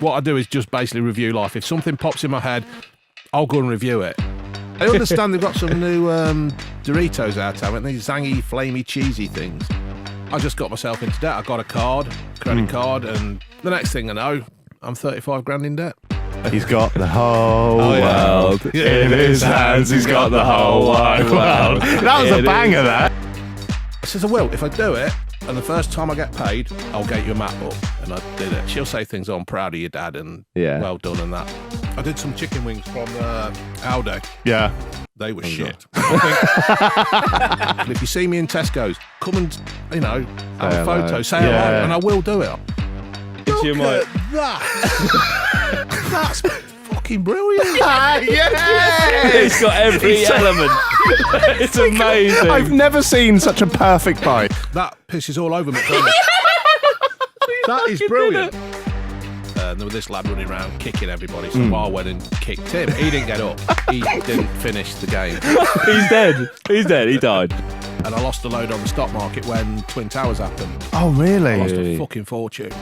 what I do is just basically review life. If something pops in my head, I'll go and review it. I understand they've got some new Doritos out, haven't they? Zangy, flamey, cheesy things. I just got myself into debt. I got a credit card, and the next thing I know, I'm 35 grand in debt. He's got the whole world in his hands. He's got the whole wide world. That was a banger, that. I says, I will. If I do it, and the first time I get paid, I'll get you a MacBook. And I did it. She'll say things, oh, I'm proud of your dad, and well done, and that. I did some chicken wings from Aldi. Yeah. They were shit. If you see me in Tesco's, come and, have a photo, say hello, and I will do it. Look at that. That's fucking brilliant. It's got every element. It's amazing. I've never seen such a perfect bite. That pisses all over me. That is brilliant. And there was this lad running around kicking everybody, so I went and kicked him. He didn't get up. He didn't finish the game. He's dead. He's dead. He died. And I lost a load on the stock market when Twin Towers happened. Oh, really? I lost a fucking fortune.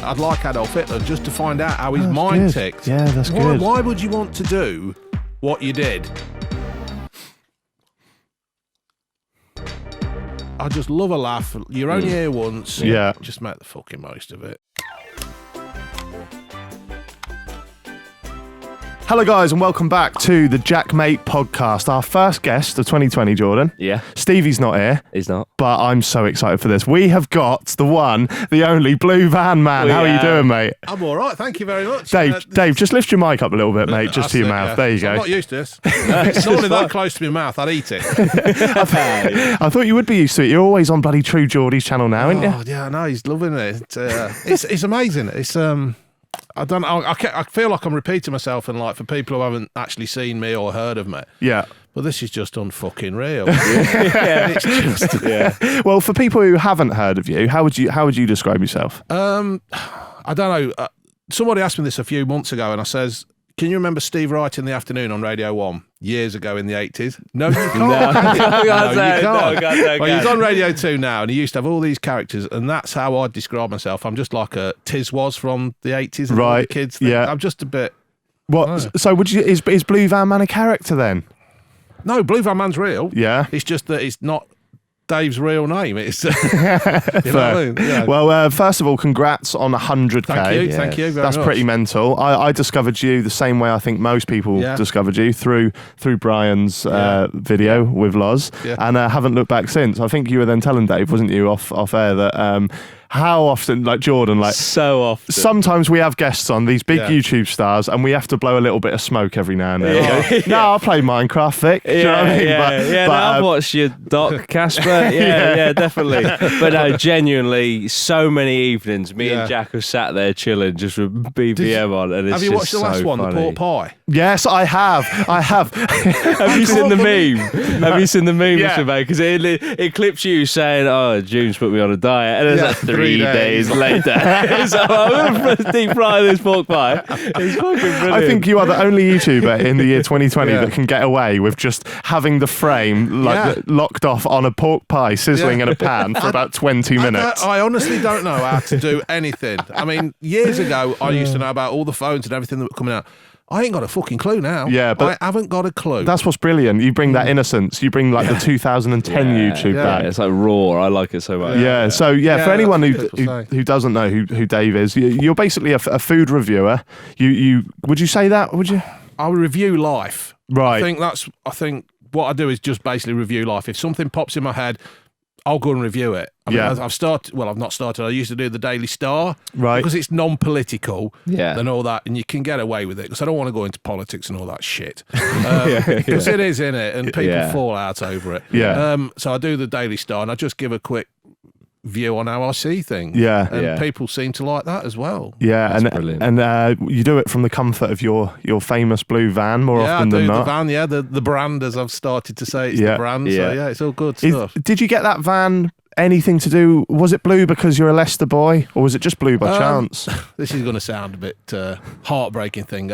I'd like Adolf Hitler just to find out how his mind ticked. Yeah, that's good. Why would you want to do what you did? I just love a laugh. You're only here once. Yeah. Just make the fucking most of it. Hello, guys, and welcome back to the Jackmate podcast. Our first guest of 2020, Jordan. Yeah. Stevie's not here. He's not. But I'm so excited for this. We have got the one, the only Blue Van Man. How are you doing, mate? I'm all right. Thank you very much. Dave, just lift your mic up a little bit, mate, just to your mouth. Yeah. There you go. I'm not used to this. It's normally that close to my mouth. I'd eat it. I thought you would be used to it. You're always on bloody True Geordie's channel now, aren't you? Oh, yeah, I know. He's loving it. It's amazing. It's I don't know. I feel like I'm repeating myself, and like for people who haven't actually seen me or heard of me. Yeah. But this is just unfucking real. It's just. Yeah. Well, for people who haven't heard of you, how would you describe yourself? I don't know. Somebody asked me this a few months ago, and I says, "Can you remember Steve Wright in the afternoon on Radio 1 years ago in the 80s?" No, you can't. No, you can't. Well, he's on Radio 2 now, and he used to have all these characters, and that's how I'd describe myself. I'm just like a Tiz was from the 80s, and all the kids think. Yeah. I'm just a bit. What? So is Blue Van Man a character then? No, Blue Van Man's real. Yeah. It's just that it's not Dave's real name. It's you know what I mean? Yeah. Well, first of all, congrats on 100k. Thank you very That's much. pretty mental. I discovered you the same way I think most people discovered you through Brian's video with Loz, and haven't looked back since. I think you were then telling Dave, wasn't you, off air, that how often, like Jordan, like so often. Sometimes we have guests on, these big YouTube stars, and we have to blow a little bit of smoke every now and then. No, I'll play Minecraft, Vic. Do you know what I mean? But I've watched your doc, Casper. Yeah, definitely. But no, genuinely, so many evenings, me and Jack have sat there chilling just with BBM on, and it's have you watched the last one, funny. the pork pie? Yes, I have. Have you seen the meme? Have you seen the meme, Mr. Bay? Because it clips you saying, "Oh, June's put me on a diet," and it's like 3 days later. So I'm going to deep fry this pork pie. It's fucking brilliant. I think you are the only YouTuber in the year 2020 that can get away with just having the frame locked off on a pork pie sizzling in a pan for about 20 minutes. I honestly don't know how to do anything. I mean, years ago, I used to know about all the phones and everything that were coming out. I ain't got a fucking clue now. Yeah, but I haven't got a clue. That's what's brilliant. You bring that innocence. You bring like the 2010 YouTube back. It's like raw. I like it so much. Yeah. So for anyone who doesn't know who Dave is, you're basically a food reviewer. You would you say that? Would you? I review life. Right. I think what I do is just basically review life. If something pops in my head, I'll go and review it. I mean, I've started. Well, I've not started. I used to do the Daily Star, right? Because it's non-political, and all that, and you can get away with it. Because I don't want to go into politics and all that shit. Because it is in it, and people fall out over it. Yeah. So I do the Daily Star, and I just give a quick view on how I see things. And people seem to like that as well. That's brilliant. And you do it from the comfort of your famous blue van more often than not. The van, the brand, as I've started to say, it's the brand. So it's all good stuff. Did you get that van anything to do? Was it blue because you're a Leicester boy, or was it just blue by chance? This is going to sound a bit heartbreaking thing.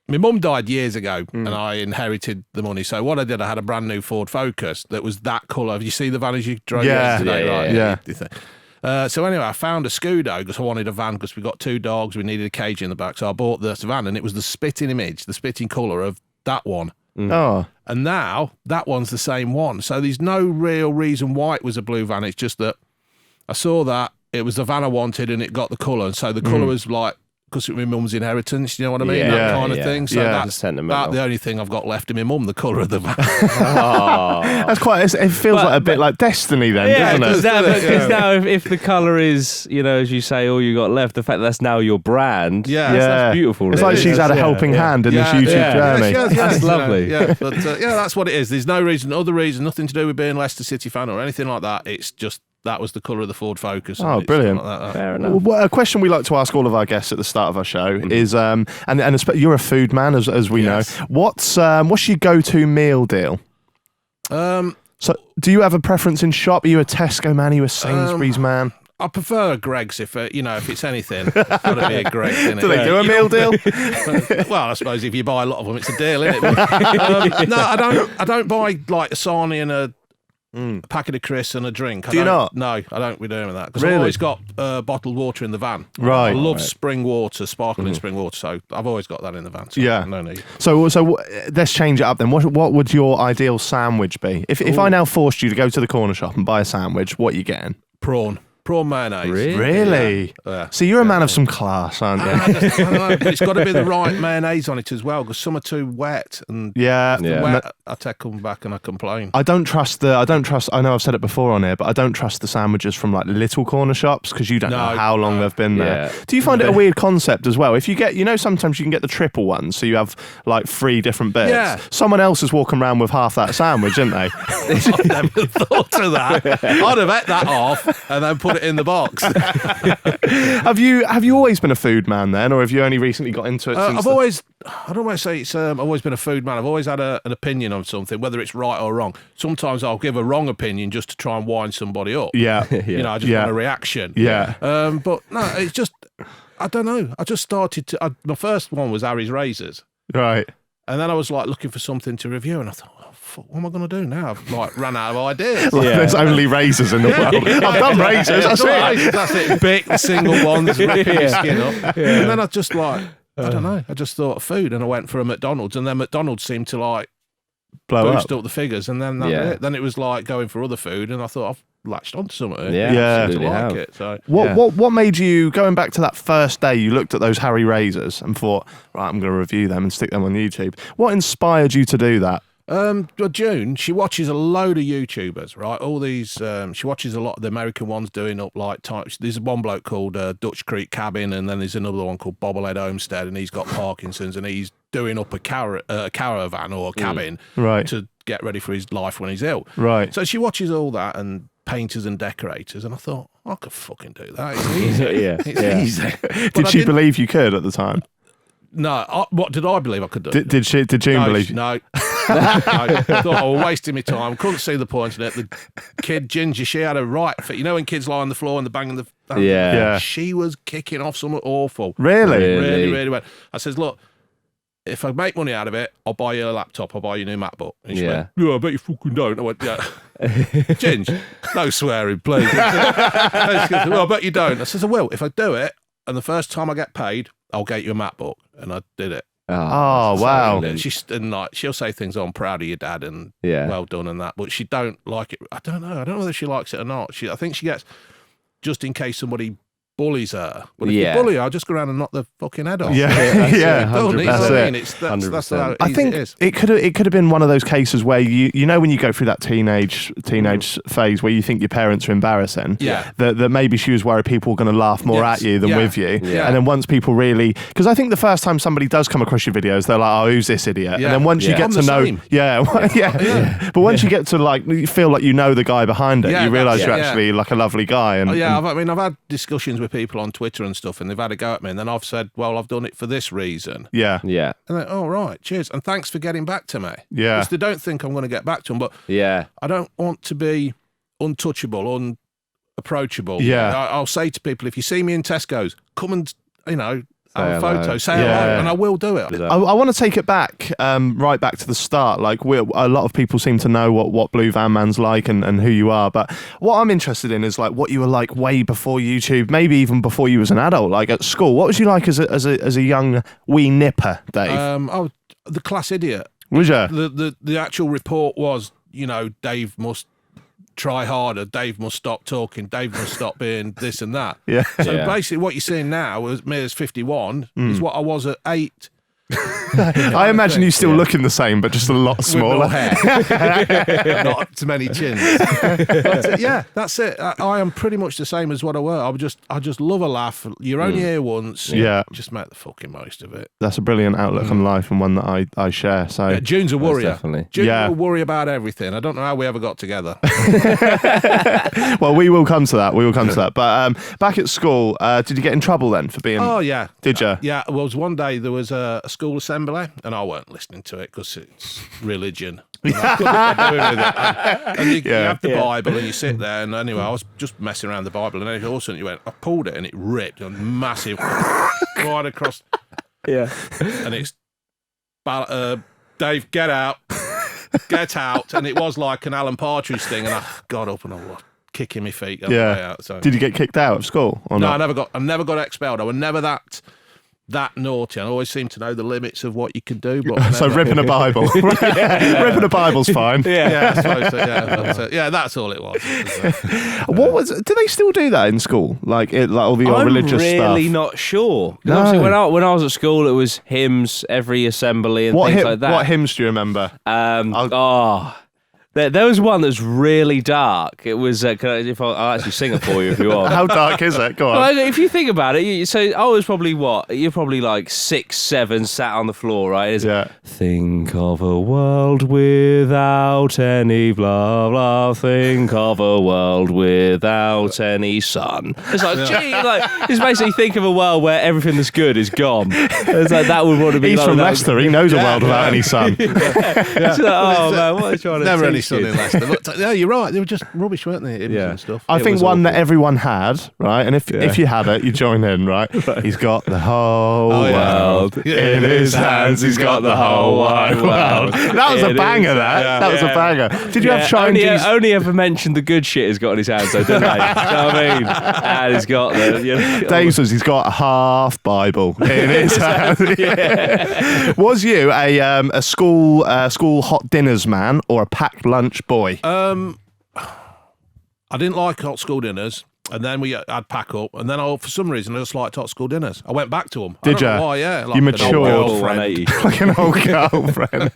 My mum died years ago, and I inherited the money. So what I did, I had a brand new Ford Focus that was that colour. You see the van as you drove yesterday, right? Yeah. So anyway, I found a Scudo because I wanted a van because we got 2 dogs. We needed a cage in the back. So I bought this van, and it was the spitting image, the spitting colour of that one. Oh. And now that one's the same one. So there's no real reason why it was a blue van. It's just that I saw that it was the van I wanted and it got the colour. And so the colour was like, because it was my mum's inheritance, you know what I mean? That kind of thing. So that's the only thing I've got left in my mum, the colour of the van. That's quite, it feels like a bit like destiny then, doesn't it? Because now if the colour is, you know, as you say, all you got left, the fact that's now your brand, that's beautiful. It's like she's had a helping hand in this YouTube journey. That's lovely. But that's what it is. There's no reason, nothing to do with being a Leicester City fan or anything like that. It's just, that was the colour of the Ford Focus. Oh, brilliant. Fair enough. Well, a question we like to ask all of our guests at the start of our show is, and you're a food man, as we know. What's your go-to meal deal? So do you have a preference in shop? Are you a Tesco man? Are you a Sainsbury's man? I prefer a Greggs if it's anything. It's got to be a Greggs, innit? Do they do a meal deal? Well, I suppose if you buy a lot of them, it's a deal, isn't it? No, I don't buy like a sarnie and a packet of crisps and a drink. Do you not? No, I don't be doing that because Really? I've always got bottled water in the van. Right. I love spring water, sparkling spring water, so I've always got that in the van. So no need. So let's change it up then. What would your ideal sandwich be? If I now forced you to go to the corner shop and buy a sandwich, what are you getting? Prawn mayonnaise. Really? Yeah. So you're a man of some class, aren't you? I don't know, but it's got to be the right mayonnaise on it as well, because some are too wet, and wet, I take them back and I complain. I don't trust. I know I've said it before on here, but I don't trust the sandwiches from like little corner shops because you don't know how long they've been there. Do you find it a weird concept as well? If you get, sometimes you can get the triple ones, so you have like 3 different bits. Yeah. Someone else is walking around with half that sandwich, isn't they? I've never thought of that. I'd have ate that off and then put it in the box. Have you always been a food man then, or have you only recently got into it? I don't want to say it's. I've always been a food man. I've always had an opinion on something, whether it's right or wrong. Sometimes I'll give a wrong opinion just to try and wind somebody up. Yeah, I just want a reaction. Yeah. But no, it's just, I don't know. I just started to. My first one was Harry's Razors. Right. And then I was like looking for something to review, and I thought, what am I going to do now? I've like ran out of ideas. There's only razors in the world. I've done razors. That's it. Big single ones, ripping your skin up. And then I just I don't know. I just thought of food, and I went for a McDonald's, and then McDonald's seemed to like boost up the figures, and then then it was like going for other food, and I thought I've latched onto something. Yeah, to like it. So what made you, going back to that first day you looked at those Harry Razors and thought, right, I'm going to review them and stick them on YouTube? What inspired you to do that? June, she watches a load of YouTubers, right? All these, she watches a lot of the American ones doing up like types. There's one bloke called Dutch Creek Cabin, and then there's another one called Bobblehead Homestead, and he's got Parkinson's, and he's doing up a caravan or a cabin to get ready for his life when he's ill. Right. So she watches all that and painters and decorators, and I thought, I could fucking do that. It's easy. It's easy. Did she believe you could at the time? No. What did I believe I could do? Did June believe you? No. I thought I was wasting my time. Couldn't see the point in it. The kid Ginger, she had a right fit. You know when kids lie on the floor and they're banging the she was kicking off something awful. Really well. I says, look, if I make money out of it, I'll buy you a laptop, I'll buy you a new MacBook. And she went, I bet you fucking don't. I went, yeah. Ginge, no swearing, please. Well, I bet you don't. I says, I will. If I do it, and the first time I get paid, I'll get you a MacBook. And I did it. Oh, wow. She'll say things, I'm proud of your dad and well done and that, but she don't like it. I don't know. I don't know whether she likes it or not. I think she gets, just in case somebody bullies her. But if you bully her, I'll just go around and knock the fucking head off. That's how I think it could have been one of those cases where you know when you go through that teenage phase where you think your parents are embarrassing. That maybe she was worried people were going to laugh more at you than with you. And then once people really, because I think the first time somebody does come across your videos, they're like, oh, who's this idiot? And then once you get to know, but once you get to like, you feel like you know the guy behind it, you realise you're actually like a lovely guy. And I've had discussions with people on Twitter and stuff, and they've had a go at me, and then I've said, well, I've done it for this reason. And they're, oh, right, cheers, and thanks for getting back to me. Because they don't think I'm going to get back to them, but I don't want to be untouchable, unapproachable. I'll say to people, if you see me in Tesco's, come and have a photo, say hello, and I will do it. I want to take it back, right back to the start. Like, a lot of people seem to know what Blue Van Man's like and who you are. But what I'm interested in is like what you were like way before YouTube, maybe even before you was an adult, like at school. What was you like as a young wee nipper, Dave? The class idiot. Was you? The actual report was, Dave must try harder, Dave must stop talking, Dave must stop being this and that. Yeah. So basically what you're seeing now, as me as 51, is what I was at 8. I imagine you still looking the same, but just a lot smaller. With more hair. Not too many chins. But, that's it. I am pretty much the same as what I were. I just love a laugh. You're only here once. Yeah. Just make the fucking most of it. That's a brilliant outlook on life, and one that I share. So June's a worrier. Definitely. June will worry about everything. I don't know how we ever got together. Well, we will come to that. But back at school, did you get in trouble then for being? Oh yeah. Did you? Yeah. Well, it was one day there was a school assembly, and I weren't listening to it because it's religion. And I couldn't do with it. And you have the Bible, and you sit there. And anyway, I was just messing around the Bible, and then all of a sudden I pulled it, and it ripped, and massive, right across. Yeah. And it's Dave, get out, and it was like an Alan Partridge thing, and I got up and I was kicking my feet on the way out. So. Did you get kicked out of school? Or no, not? I never got expelled. I was never that naughty. I always seem to know the limits of what you can do. But so ripping a Bible, ripping a Bible's fine. Yeah, I suppose so, yeah. That's all it was. What was? Do they still do that in school? Like all the religious stuff? I'm really not sure. No. Obviously, when I was at school, it was hymns every assembly and things like that. What hymns do you remember? There was one that's really dark. It was, I'll actually sing it for you if you want. How dark is it? Go on. Well, if you think about it, so I was probably you're probably like 6, 7, sat on the floor, right? Think of a world without any blah blah. Think of a world without any sun. It's like, it's basically think of a world where everything that's good is gone. It's like that would want to be. He's like from Leicester. He knows a world without any sun. It's like, oh man, what are you trying to never teach any sun in Leicester. But, yeah, you're right. They were just rubbish, weren't they? And stuff. I think one that everyone had, right? And if you had it, you join in, right? He's got the whole world in his hands. He's got the whole wide world. That was a banger. That was a banger. Did you have Chinese? Only ever mentioned the good shit he's got in his hands, though, didn't they? You know what I mean? And he's got the. Dave's was he's got a half Bible in his hands. Was you a school hot dinners man or a packed lunch boy? I didn't like hot school dinners, and then I'd pack up, and then for some reason I just liked hot school dinners. I went back to them. Did you? Why? Yeah, like you matured, like an old girlfriend.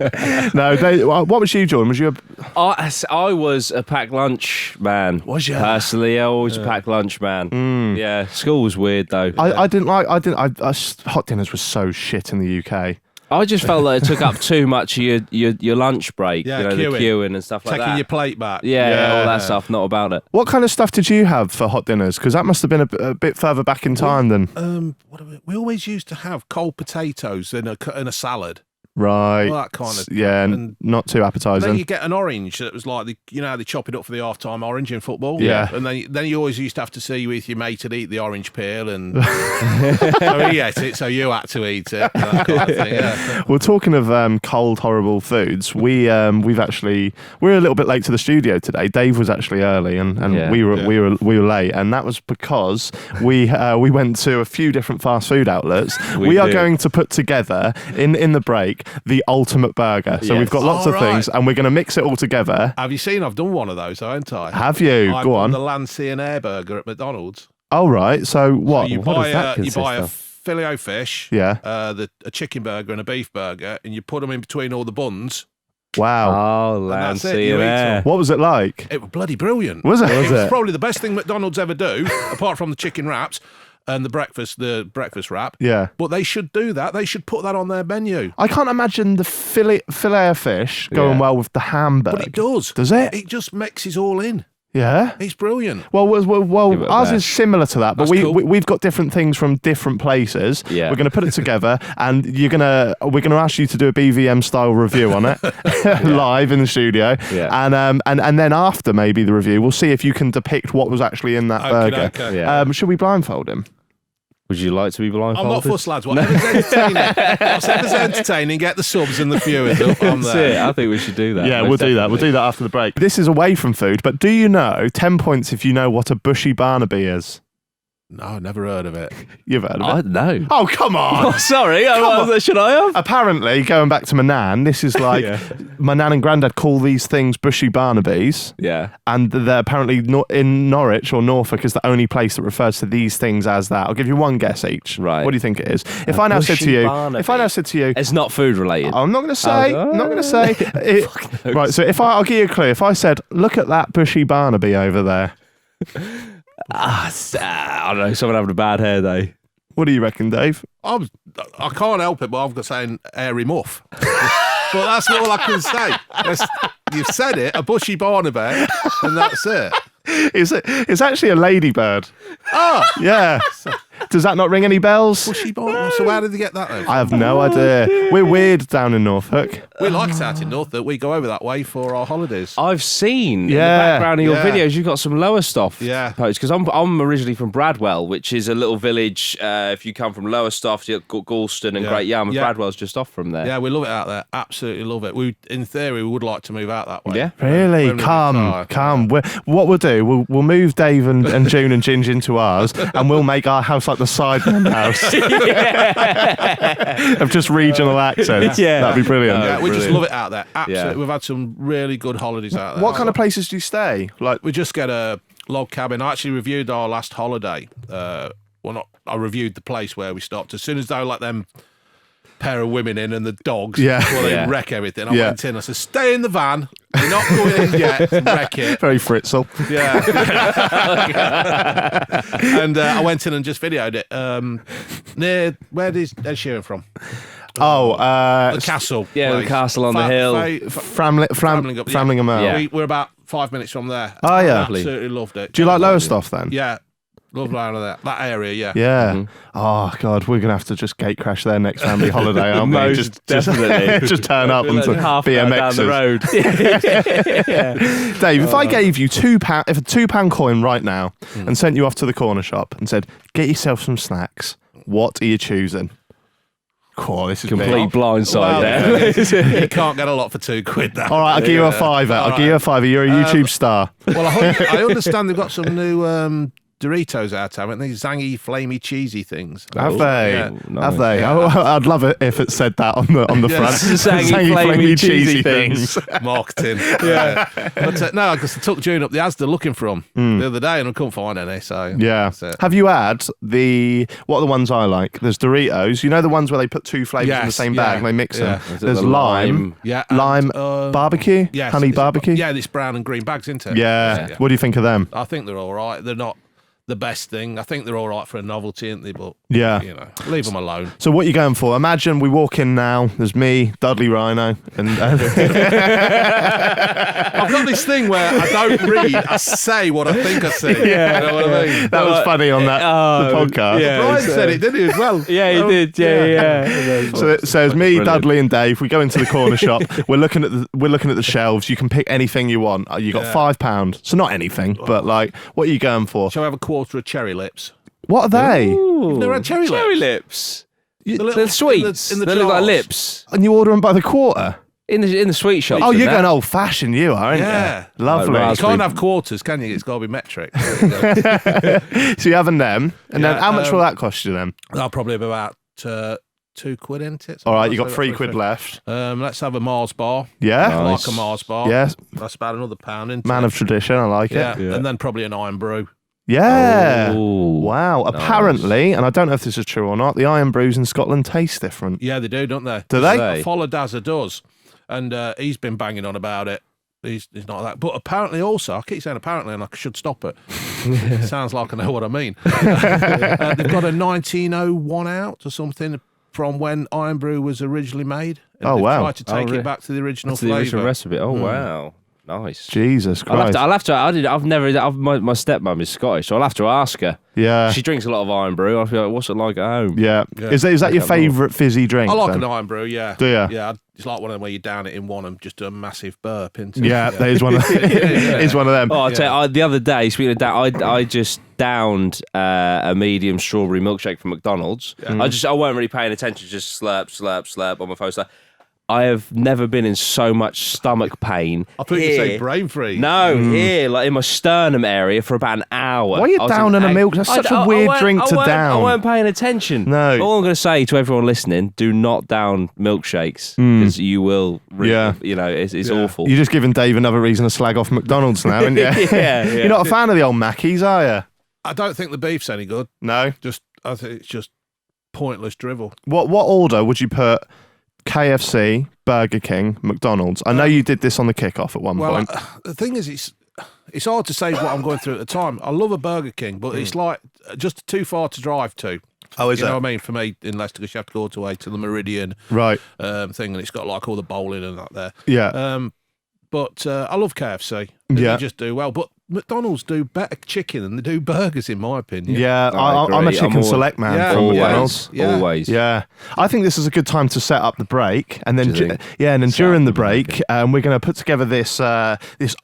No, what was you, Jordan? Was you? I was a packed lunch man. Was you? Personally, I was a packed lunch man. Yeah, school was weird though. I didn't like. Hot dinners was so shit in the UK. I just felt like it took up too much of your lunch break, the queuing and stuff like that. Taking your plate back. Yeah, all that stuff, not about it. What kind of stuff did you have for hot dinners? Because that must have been a bit further back in time than... we always used to have cold potatoes in a salad. Right. All that kind of... Yeah, and not too appetising. Then you get an orange that was like, how they chop it up for the half-time orange in football? Yeah. And then you always used to have to see with your mate to eat the orange peel, and so he ate it, so you had to eat it. That kind of thing, yeah. Well, talking of cold, horrible foods, we're a little bit late to the studio today. Dave was actually early, and we were late, and that was because we went to a few different fast food outlets. We are going to put together in the break the ultimate burger. So we've got lots of things, and we're going to mix it all together. Have you seen? I've done one of those, haven't I? Have you? I've Go done on. The land, sea, and air burger at McDonald's. Oh right. So what? So you what buy does that consist you buy a of? filet o fish, a chicken burger and a beef burger, and you put them in between all the buns. Wow. Oh, land, sea, and air. What was it like? It was bloody brilliant. Was it? It was probably the best thing McDonald's ever do, apart from the chicken wraps and the breakfast wrap. Yeah. But they should do that. They should put that on their menu. I can't imagine the filet of fish going well with the hamburger. But it does. Does it? It just mixes all in. Yeah. It's brilliant. Well, ours is similar to that, but That's cool. we've got different things from different places. Yeah. We're going to put it together, and we're going to ask you to do a BVM style review on it live in the studio. Yeah. And then after maybe the review, we'll see if you can depict what was actually in that burger. Okay. Should we blindfold him? Would you like to be blindfolded? I'm not fussed, lads. Whatever's entertaining, get the subs and the viewers up on That's there. it. I think we should do that. Yeah, most we'll do that. definitely. We'll do that after the break. This is away from food, but do you know 10 points if you know what a bushy Barnaby is? No, never heard of it. You've heard of I it? know. Oh, come on. Oh, sorry. Should I have? Apparently, going back to my nan, this is like my nan and granddad call these things bushy Barnabys. Yeah. And they're apparently in Norwich or Norfolk is the only place that refers to these things as that. I'll give you one guess each. Right. What do you think it is? If I now said to you, It's not food related. I'm not going to say. Oh. I'm not going to say. Right. So I'll give you a clue. If I said, look at that bushy Barnaby over there. I don't know. Someone having a bad hair day. What do you reckon, Dave? I can't help it, but I've got saying airy muff. But that's all I can say. You've said it, a bushy Barnaby, and that's it. It's actually a ladybird. Oh, Yeah. Does that not ring any bells? bushy Barnaby. So how did they get that? Though? I have no idea. We're weird down in Norfolk. We like it out in Norfolk. We go over that way for our holidays. I've seen in the Yeah. background of your Yeah. videos, you've got some Lowestoft Yeah. posts. Because I'm originally from Bradwell, which is a little village. If you come from Lowestoft, you've got Galston and Yeah. Great Yarmouth. Yeah. Bradwell's just off from there. Yeah, we love it out there. Absolutely love it. In theory, we would like to move out that way. Yeah. Really? When we Come. retire. What we'll do, we'll move Dave and June and Ginge into ours, and we'll make our house like the Sidemen house of just regional accents. Yeah. That'd be brilliant. Yeah, we just Brilliant. love it out there. Absolutely. Yeah. We've had some really good holidays out there. What kind of places do you stay? Like, We just get a log cabin. I actually reviewed our last holiday. I reviewed the place where we stopped. As soon as they let them pair of women in and the dogs before they Yeah. went everything, I Yeah. went in. I said, stay in the van. You're not going in yet. Wreck it. very Fritzl. Yeah. And I went in and just videoed it. Near, where is Ed Sheeran from? The castle. Yeah, the place. castle on the hill. Framlingham Mill. Yeah. We're about 5 minutes from there. Oh, yeah. Absolutely loved it. Do you like Lowestoft then? Yeah. Love around that area, yeah. Yeah. Oh God, we're gonna have to just gate crash their next family holiday, aren't we? Most definitely. Just turn up and half an hour down the road. Dave, if I gave you £2, if a £2 coin right now, and sent you off to the corner shop and said, "Get yourself some snacks," what are you choosing? Cool, this is Complete big. blindside Well, there. You can't get a lot for £2 now. All right, I'll give you a fiver. I'll give you a fiver. You're a YouTube star. Well, I understand they've got some new Doritos out, haven't they? Zangy, flamey, cheesy things. Have they? Yeah. Nice. Have they? Yeah. I'd love it if it said that on the front. Zangy, flamey, cheesy things. Marketing. Yeah. But no, because I took June up the Asda looking for them the other day and I couldn't find any. So Yeah. that's it. Have you had what are the ones I like? There's Doritos. You know the ones where they put two flavours in the Yes, same yeah, bag and they mix them? yeah. Is it There's the lime. Yeah. and, Lime barbecue? yes, Honey it's- barbecue? Yeah, it's brown and green bags, isn't it? Yeah. What do you think of them? I think they're all right. They're not the best thing. I think they're all right for a novelty, aren't they? But Yeah. you know, leave them alone. So what are you going for? Imagine we walk in now. There's me, Dudley Rhino, and I've got this thing where I don't read. I say what I think I see. Yeah. You know what I mean? that was funny on the podcast. yeah. Brian said it, didn't he, as well? Yeah, he did. Yeah. So it says me, Brilliant. Dudley, and Dave. We go into the corner shop. We're looking at the shelves. You can pick anything you want. You got £5, so not anything, but like, what are you going for? Shall I have a quarter of cherry lips? What are they? You've never had cherry lips? The little- They're sweets. in the They look like jars. lips. And you order them by the quarter? In the sweet shop. Oh, you're going old fashioned, you are, aren't Yeah. you? Lovely. Like You raspberry. can't have quarters, can you? It's got to be metric. So you're having them, and then Yeah, how much will that cost you then? I'll probably have about £2, isn't it? All right, you got Let's £3 have a left. Let's have a Mars bar. Yeah? I Nice. like a Mars bar. Yes. That's about another £1, isn't Man it? of tradition, I like Yeah. it. And then probably an iron brew. Yeah. Ooh. Wow. Apparently, and I don't know if this is true or not, the iron brews in Scotland taste different. Yeah, they do, don't they? Do they? They? Follow Dazza does. And he's been banging on about it. He's not that. But apparently also, I keep saying apparently, and I should stop it. It sounds like I know what I mean. They've got a 1901 out or something from when Iron Brew was originally made. And Oh, they've wow. tried to take really? it back to the original That's the original flavour. recipe. Oh, wow. Nice. Jesus Christ. I'll have to. My stepmom is Scottish, so I'll have to ask her. Yeah. She drinks a lot of iron brew. I'll be like, what's it like at home? Yeah. Is that your favourite fizzy drink? I like then? an iron brew, yeah. Do you? Yeah, it's like one of them where you down it in one and just do a massive burp into Yeah, it. that is one of is one of them. Oh, I'll tell you, the other day, speaking of that, I just downed a medium strawberry milkshake from McDonald's. Yeah. I weren't really paying attention, just slurp on my phone. So I have never been in so much stomach pain. I thought you'd say brain freeze. No, here, like in my sternum area for about an hour. Why are you downing a milk? That's such a weird drink to down. I weren't paying attention. No. All I'm going to say to everyone listening, do not down milkshakes because you will, it's awful. You're just giving Dave another reason to slag off McDonald's now, aren't you? yeah. You're not a fan of the old Mackies, are you? I don't think the beef's any good. No? I think it's just pointless drivel. What order would you put KFC, Burger King, McDonald's? I know you did this on the kickoff at one point. The thing is, it's hard to say what I'm going through at the time. I love a Burger King, but it's like just too far to drive to. Oh, is it? You know what I mean? For me, in Leicester, you have to go all the way to the Meridian right thing, and it's got like all the bowling and that there. Yeah. But I love KFC. Yeah. They just do well. But McDonald's do better chicken than they do burgers, in my opinion. Yeah, I'm a chicken select man from McDonald's. Always. Yeah. I think this is a good time to set up the break. And then during the break, we're going to put together this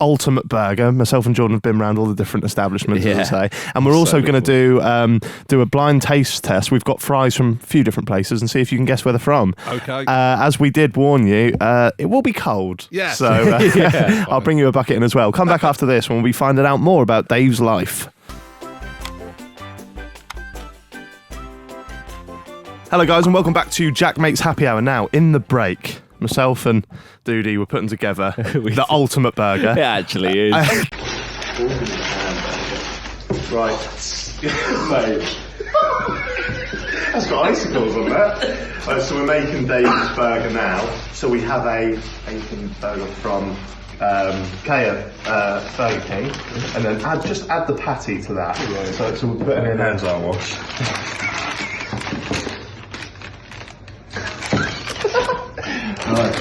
ultimate burger. Myself and Jordan have been around all the different establishments, as I say. And we're also going to do a blind taste test. We've got fries from a few different places and see if you can guess where they're from. Okay. As we did warn you, it will be cold. Yeah. So I'll bring you a bucket in as well. Come back after this when we'll be finding out more about Dave's life. Hello guys and welcome back to Jack Makes Happy Hour. Now, in the break, myself and Doody were putting together the ultimate burger. It actually is. Right. Mate. That's got icicles on that. Right, so we're making Dave's burger now. So we have a bacon burger from Burger King, and then just add the patty to that. Right. So we're putting in hands on wash. Right.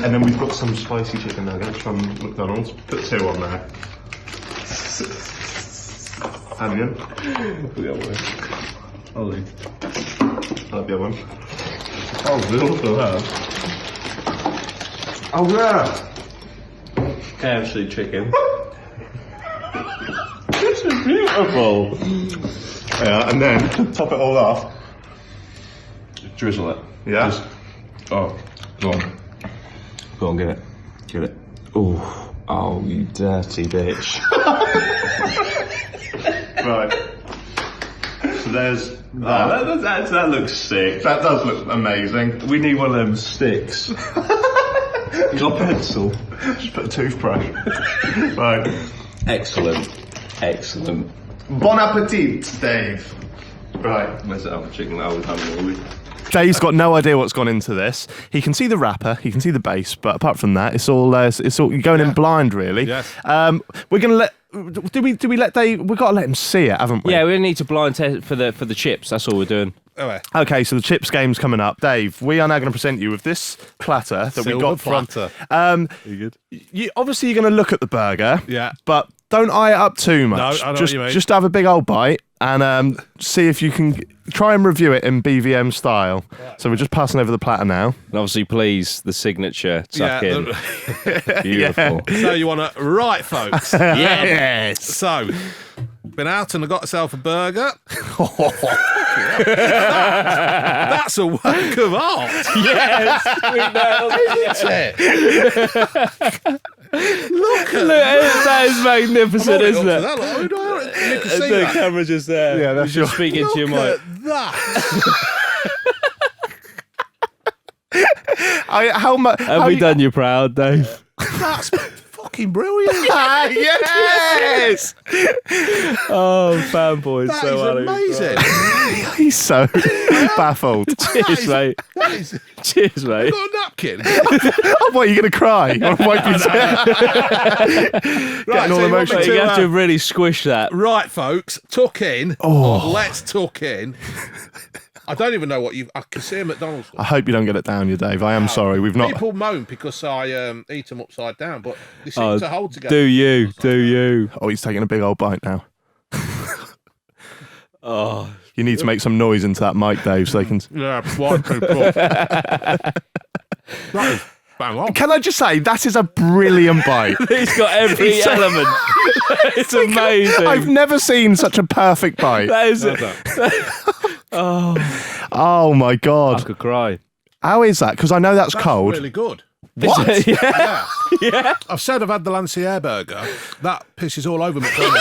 And then we've got some spicy chicken nuggets from McDonald's. Put 2 on there. Onion. The other one. Ollie. Like the other one. Oh, we also have. Oh yeah. KFC chicken. This is beautiful. Yeah, and then to top it all off, Drizzle it. yeah. Go on, get it. Oh, you dirty bitch. Right. So there's that. That looks sick. That does look amazing. We need one of them sticks. You got a pencil? Just put a toothbrush. Right. Excellent. Bon appetit, Dave. Right. Where's that other chicken that I was having? Dave's got no idea what's gone into this. He can see the wrapper, he can see the base, but apart from that, it's all you're going in blind, really. Yes. We're gonna let. Do we let Dave? We've got to let him see it, haven't we? Yeah, we need to blind test for the chips. That's all we're doing. Okay, so the chips game's coming up. Dave, we are now going to present you with this platter that we got from. You good? Obviously, you're going to look at the burger. Yeah. But don't eye it up too much. No, I know what you mean. Just have a big old bite and see if you can try and review it in BVM style. Yeah. So we're just passing over the platter now. And obviously, please, the signature tuck in. Beautiful. Yeah. So you want to, right, folks? Yes. So, been out and I got myself a burger. That's a work of art. Yes, we nailed it. Look at that is magnificent, isn't it? You can see The that. camera's just there. Yeah, that's just speaking to your mic. Look at that. How much? Have we done you proud, Dave? That's fucking brilliant. Yes. Oh, fanboys. That so is amazing. He's so baffled. Cheers, mate. Cheers, mate. I've got a napkin. Oh, what, are you going to cry? Wipe your Getting all emotional. You have to really squish that. Right, folks, tuck in. Oh. Let's tuck in. I don't even know what I can see a McDonald's. I hope you don't get it down, you Dave. I am sorry. We've not. People moan because I eat them upside down, but they seem to hold together. Do you? Oh, he's taking a big old bite now. Oh, you need to make some noise into that mic, Dave, so they can. Yeah, one, two, four. That is bang on. Can I just say that is a brilliant bite? He's got every element. It's amazing. I've never seen such a perfect bite. That is Oh my God. I could cry. How is that? Because I know that's cold. Really good. What? Yeah. I've said I've had the Lancier burger. That pisses all over McDonald's.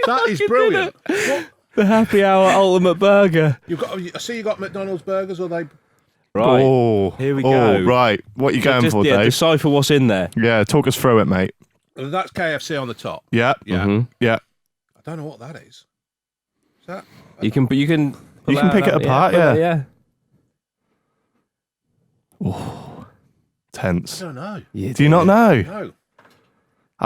That is brilliant. What? The happy hour ultimate burger. I see you got McDonald's burgers, or they? Right. Oh, here we go. Right. What are you going for, Dave? Decipher what's in there. Yeah, talk us through it, mate. That's KFC on the top. Yeah. Yeah. Mm-hmm. Yeah. I don't know what that is. Is that? You can pick it apart, yeah. Yeah. Oh, tense. I don't know. Do you not know? No.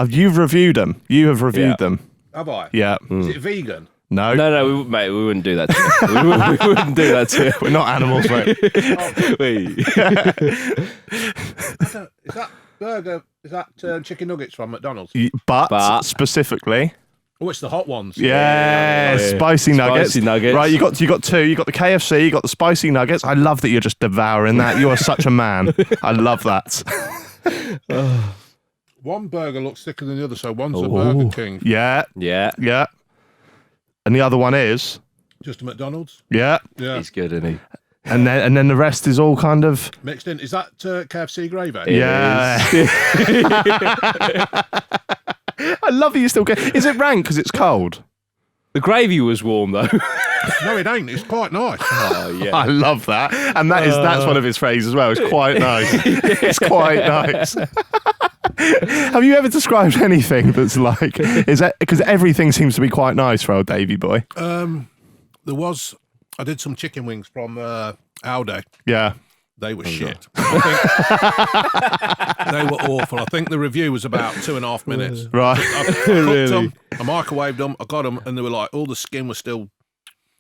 You've reviewed them. You have reviewed them. Have I? Yeah. Is it vegan? No. No, mate, we wouldn't do that to you. we wouldn't do that to you. We're not animals, mate. Is that burger? Is that chicken nuggets from McDonald's? But specifically. Oh, it's the hot ones. Yeah, spicy nuggets. Spicy nuggets. Right, you got two. You got the KFC. You got the spicy nuggets. I love that you're just devouring that. You are such a man. I love that. One burger looks thicker than the other, so one's a Burger King. Yeah. And the other one is Just a McDonald's. Yeah. He's good, isn't he? And then the rest is all kind of mixed in. Is that KFC gravy? Yeah. I love that you still get. Is it rank because it's cold? The gravy was warm though. No, it ain't. It's quite nice. Oh yeah, I love that, and that's one of his phrases as well. It's quite nice. It's quite nice. Have you ever described anything that's like? Is that because everything seems to be quite nice for old Davy boy? I did some chicken wings from Aldi. Yeah. They were shit. I think they were awful. I think the review was about 2.5 minutes. Right. I cooked them, I microwaved them, I got them, and they were like, all the skin was still...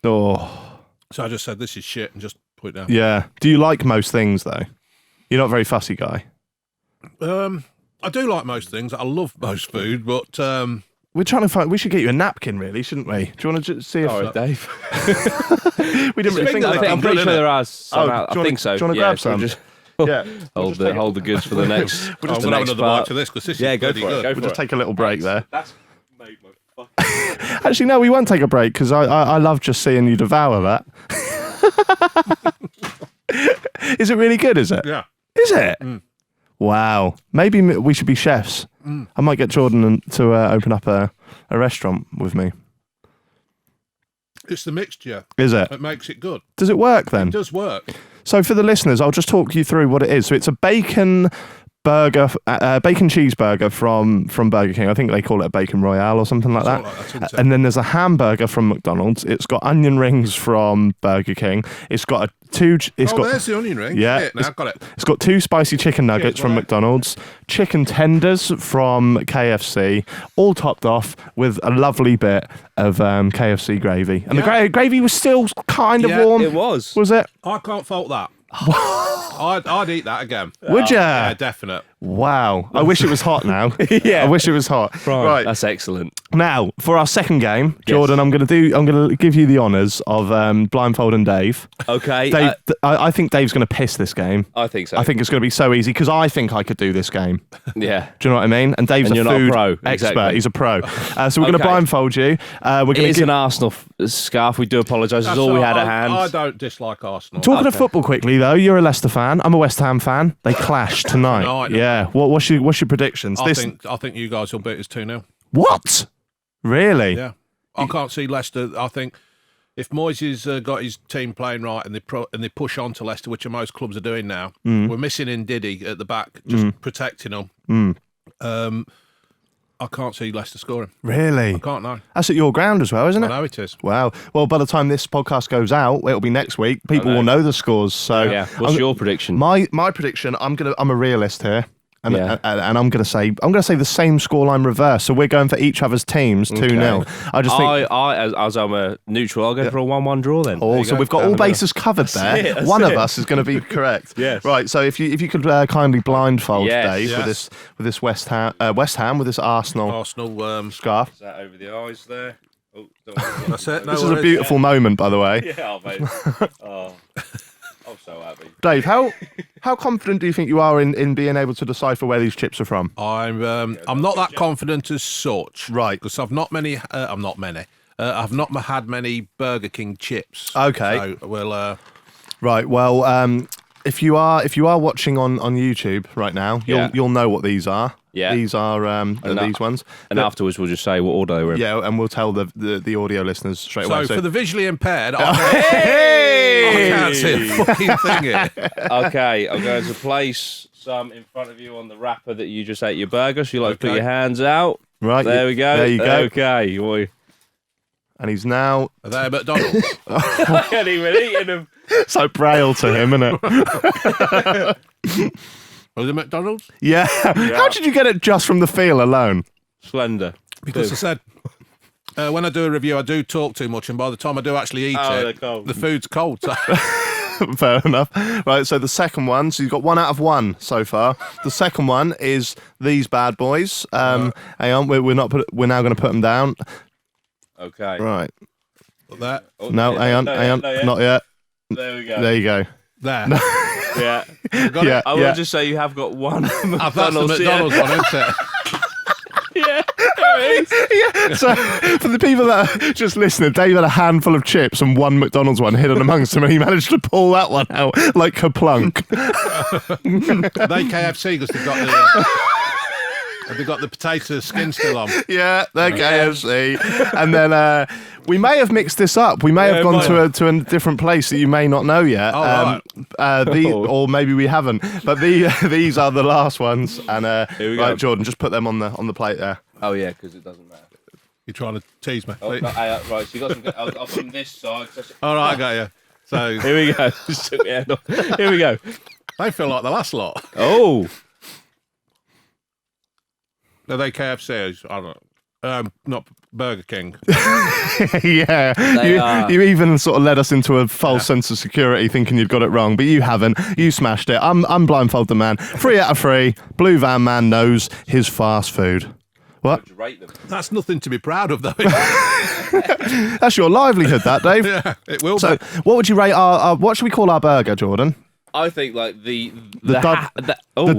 Oh. So I just said, this is shit, and just put it down. Yeah. Do you like most things, though? You're not a very fussy guy. I do like most things. I love most food, but... We're trying to find... We should get you a napkin, really, shouldn't we? Do you want to see if... Sorry, Dave. We didn't really think that. I'm pretty sure there are some out. I think so. Do you want to grab some? Just hold the goods for the next. We'll just have another bite to this, because this is go pretty for it. good. We'll just take a little break there. That's made my fucking... Actually, no, we won't take a break, because I love just seeing you devour that. Is it really good, is it? Yeah. Is it? Mm. Wow. Maybe we should be chefs. Mm. I might get Jordan to open up a restaurant with me. It's the mixture. Is it? It makes it good. Does it work then? It does work. So for the listeners, I'll just talk you through what it is. So it's a bacon cheeseburger from Burger King. I think they call it a bacon royale or something like that. And then there's a hamburger from McDonald's. It's got onion rings from Burger King. It's got there's the onion ring. Yeah, now I've got it. It's got 2 spicy chicken nuggets from McDonald's, chicken tenders from KFC, all topped off with a lovely bit of KFC gravy. And the gravy was still kind of warm. It was. Was it? I can't fault that. I'd eat that again. Would you? Yeah, definite. Wow. I wish it was hot now. Yeah. I wish it was hot. Right. That's excellent. Now, for our second game, Jordan, I'm going to give you the honours of blindfolding Dave. Okay. Dave, I think Dave's going to piss this game. I think so. I think it's going to be so easy because I think I could do this game. Yeah. Do you know what I mean? And Dave's a food pro. expert. Exactly. He's a pro. So we're going to blindfold you. It's an Arsenal scarf. We do apologise. It's all we had at hand. I don't dislike Arsenal. Talking of football quickly, though, you're a Leicester fan. I'm a West Ham fan. They clash tonight. Yeah. What's your predictions? I think you guys will beat us 2-0. What? Really? Yeah. I can't see Leicester. I think if Moyes got his team playing right and they push on to Leicester, which most clubs are doing now, we're missing in Diddy at the back, just protecting them. I can't see Leicester scoring. Really? I can't, no. That's at your ground as well, isn't it? I know it is. Wow. Well, by the time this podcast goes out, it'll be next week. People will know the scores. So, What's your prediction? My prediction. I'm a realist here. And I'm going to say the same scoreline reverse. So we're going for each other's teams 2-0. I just think as I'm a neutral, I'll go for a 1-1 draw then. Oh, so we've got all bases covered there. One of us is going to be correct. Yes. Right. So if you could kindly blindfold Dave with this West Ham with this Arsenal scarf. Is that over the eyes there? Oh, that's it. This is a beautiful moment, by the way. Yeah, mate. Oh, I'm so happy. Dave, how confident do you think you are in being able to decipher where these chips are from? I'm not that confident as such, right? Because I've not had many Burger King chips. Okay. So we'll. Right. Well, if you are watching on YouTube right now, you'll know what these are. Yeah. These are these ones. And afterwards we'll just say what order they were in. Yeah, and we'll tell the audio listeners straight away. So for the visually impaired, I can't see a fucking thing here. Okay, I'm going to place some in front of you on the wrapper that you just ate your burger. So you like to put your hands out. Right. There we go. There you go. Okay. Boy. And he's now... Are they at McDonald's? I can't even eating them. So braille to him, isn't it? Was it McDonald's? Yeah. How did you get it just from the feel alone? Slender. Because I said, when I do a review, I do talk too much, and by the time I do actually eat the food's cold. So. Fair enough. Right, so the second one, so you've got 1 out of 1 so far. The second one is these bad boys. Hang on, we're now going to put them down. Okay. Right. That. Oh, no, hang on, not yet. There we go. There you go. There. Yeah. Yeah. I will just say you have got one That's the McDonald's one, isn't it? Yeah. There it is. So, for the people that are just listening, Dave had a handful of chips and one McDonald's one hidden amongst them, and he managed to pull that one out like Kaplunk. They KFC because they've got the potato skin still on. Yeah, they're KFC. And then we may have mixed this up. We may have gone to a different place that you may not know yet. Or maybe we haven't. But these are the last ones. And Here we right, go. Jordan, just put them on the plate there. Oh yeah, because it doesn't matter. You're trying to tease me. Oh, no, right, so you got some. I'll put them this side. All right, I got you. So here we go. Here we go. They feel like the last lot. Oh. Are they KFC? I don't know. Not Burger King. Yeah. You even sort of led us into a false sense of security thinking you'd got it wrong, but you haven't. You smashed it. I'm blindfold the man. 3 out of 3. Blue Van Man knows his fast food. What? Would you rate them? That's nothing to be proud of, though. That's your livelihood, that, Dave. Yeah, it will So, be. what would you rate our what should we call our burger, Jordan? I think like the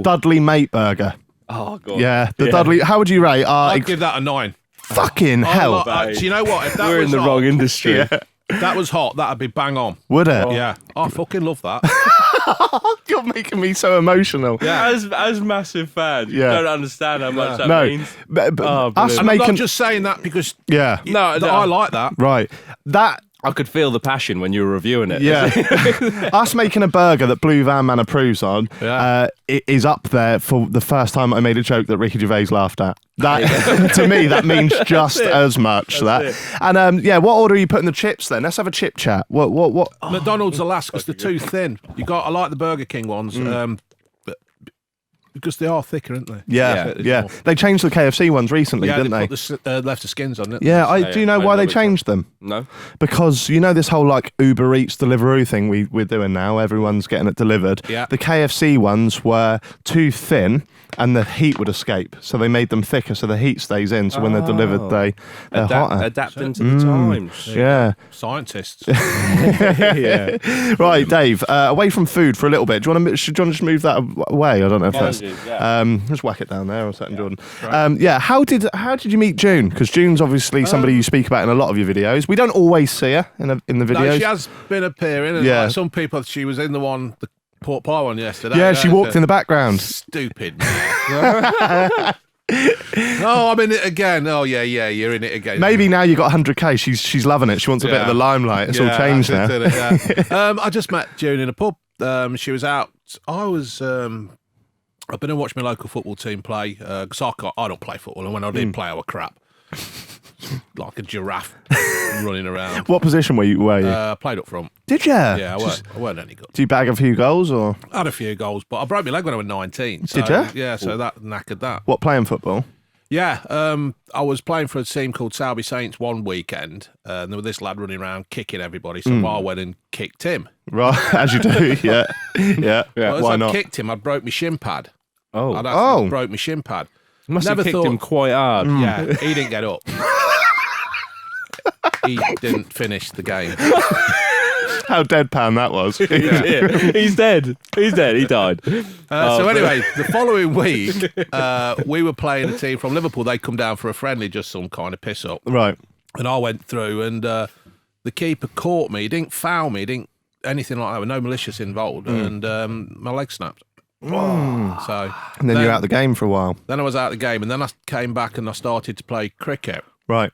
Dudley Mate burger. Oh god. Yeah, the Dudley. How would you rate our? I'd give that a 9. Fucking hell! Do you know what? If that We're was in the hot, wrong industry. Yeah. If that was hot, that'd be bang on. Would it? Yeah. I fucking love that. You're making me so emotional. Yeah. As massive fans, you don't understand how much that No, means. but us And I'm making not just saying that because yeah. I like that. Right. That. I could feel the passion when you were reviewing it. Yeah. Us making a burger that Blue Van Man approves on it is up there for the first time I made a joke that Ricky Gervais laughed at. That to me, that means just as much. And what order are you putting the chips then? Let's have a chip chat. What? McDonald's are last because they're too thin. I like the Burger King ones, but because they are thicker, aren't they? Yeah. They changed the KFC ones recently, didn't they? Put the left the skins on it. Yeah, do you know why they changed them? No. Because you know this whole like Uber Eats Deliveroo thing we're doing now. Everyone's getting it delivered. Yeah. The KFC ones were too thin, and the heat would escape, so they made them thicker, so the heat stays in. So when they're delivered, they're hotter. Adapting to the times. Yeah. Scientists. Yeah. Right, Dave. Away from food for a little bit. Do you want to just move that away? I don't know if that's. Just whack it down there or something, Jordan. How did you meet June? Because June's obviously somebody you speak about in a lot of your videos. We don't always see her in the videos. No, she has been appearing. And like some people, she was in the pork pie one yesterday. Yeah, she walked in the background. Stupid. No, I'm in it again. Oh yeah, you're in it again. Maybe now you got 100k. She's loving it. She wants a bit of the limelight. It's all changed now. I just met June in a pub. She was out. I've been and watched my local football team play because I don't play football, and when I did play, I was crap. like a giraffe running around. What position were you? I played up front. Did you? Yeah, I weren't any good. Do you bag a few goals or? I had a few goals, but I broke my leg when I was 19. Did you? Yeah, so that knackered that. What, playing football? Yeah, I was playing for a team called Selby Saints one weekend, and there was this lad running around kicking everybody, so I went and kicked him. Right, as you do, yeah. Well, Why as I not? kicked him, I'd broke my shin pad. Oh. I'd actually broke my shin pad. Must have kicked him quite hard. Yeah, he didn't get up. He didn't finish the game. How deadpan that was. Yeah. He's dead. He's dead. He died. So anyway, the following week, we were playing a team from Liverpool. They come down for a friendly, just some kind of piss up. Right. And I went through, and the keeper caught me. He didn't foul me. He didn't anything like that. With no malicious involved, and my leg snapped. So and then you're out the game for a while. Then I was out of the game, and then I came back and I started to play cricket. Right.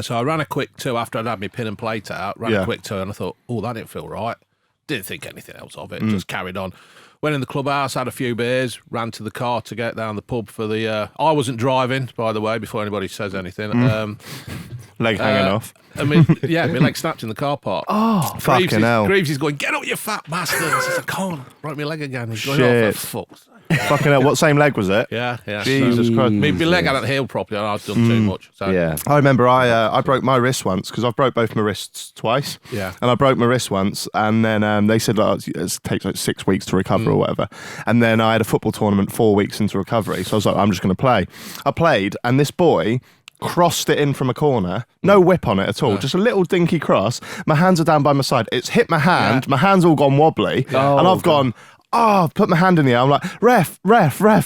So I ran a quick 2 after I'd had my pin and plate out. Ran a quick 2, and I thought, oh, that didn't feel right. Didn't think anything else of it. Just carried on. Went in the clubhouse, had a few beers, ran to the car to get down the pub for the. I wasn't driving, by the way, before anybody says anything. Leg hanging off. I mean, yeah, my leg snapped in the car park. Oh, fucking hell. Greaves is going, get up, you fat bastard. I said, I can't. Broke my leg again. He's going, Shit. oh, for fuck's sake. Fucking hell. What, same leg was it? Yeah. Jesus Christ. My leg hadn't healed properly, and I'd done too much. So. Yeah. I remember I broke my wrist once because I've broke both my wrists twice. Yeah. And I broke my wrist once, and then they said like, it takes like 6 weeks to recover or whatever. And then I had a football tournament 4 weeks into recovery, so I was like, I'm just going to play. I played, and this boy crossed it in from a corner, no whip on it at all, just a little dinky cross. My hands are down by my side. It's hit my hand. My hand's all gone wobbly, and I've gone. Put my hand in the air. I'm like, ref.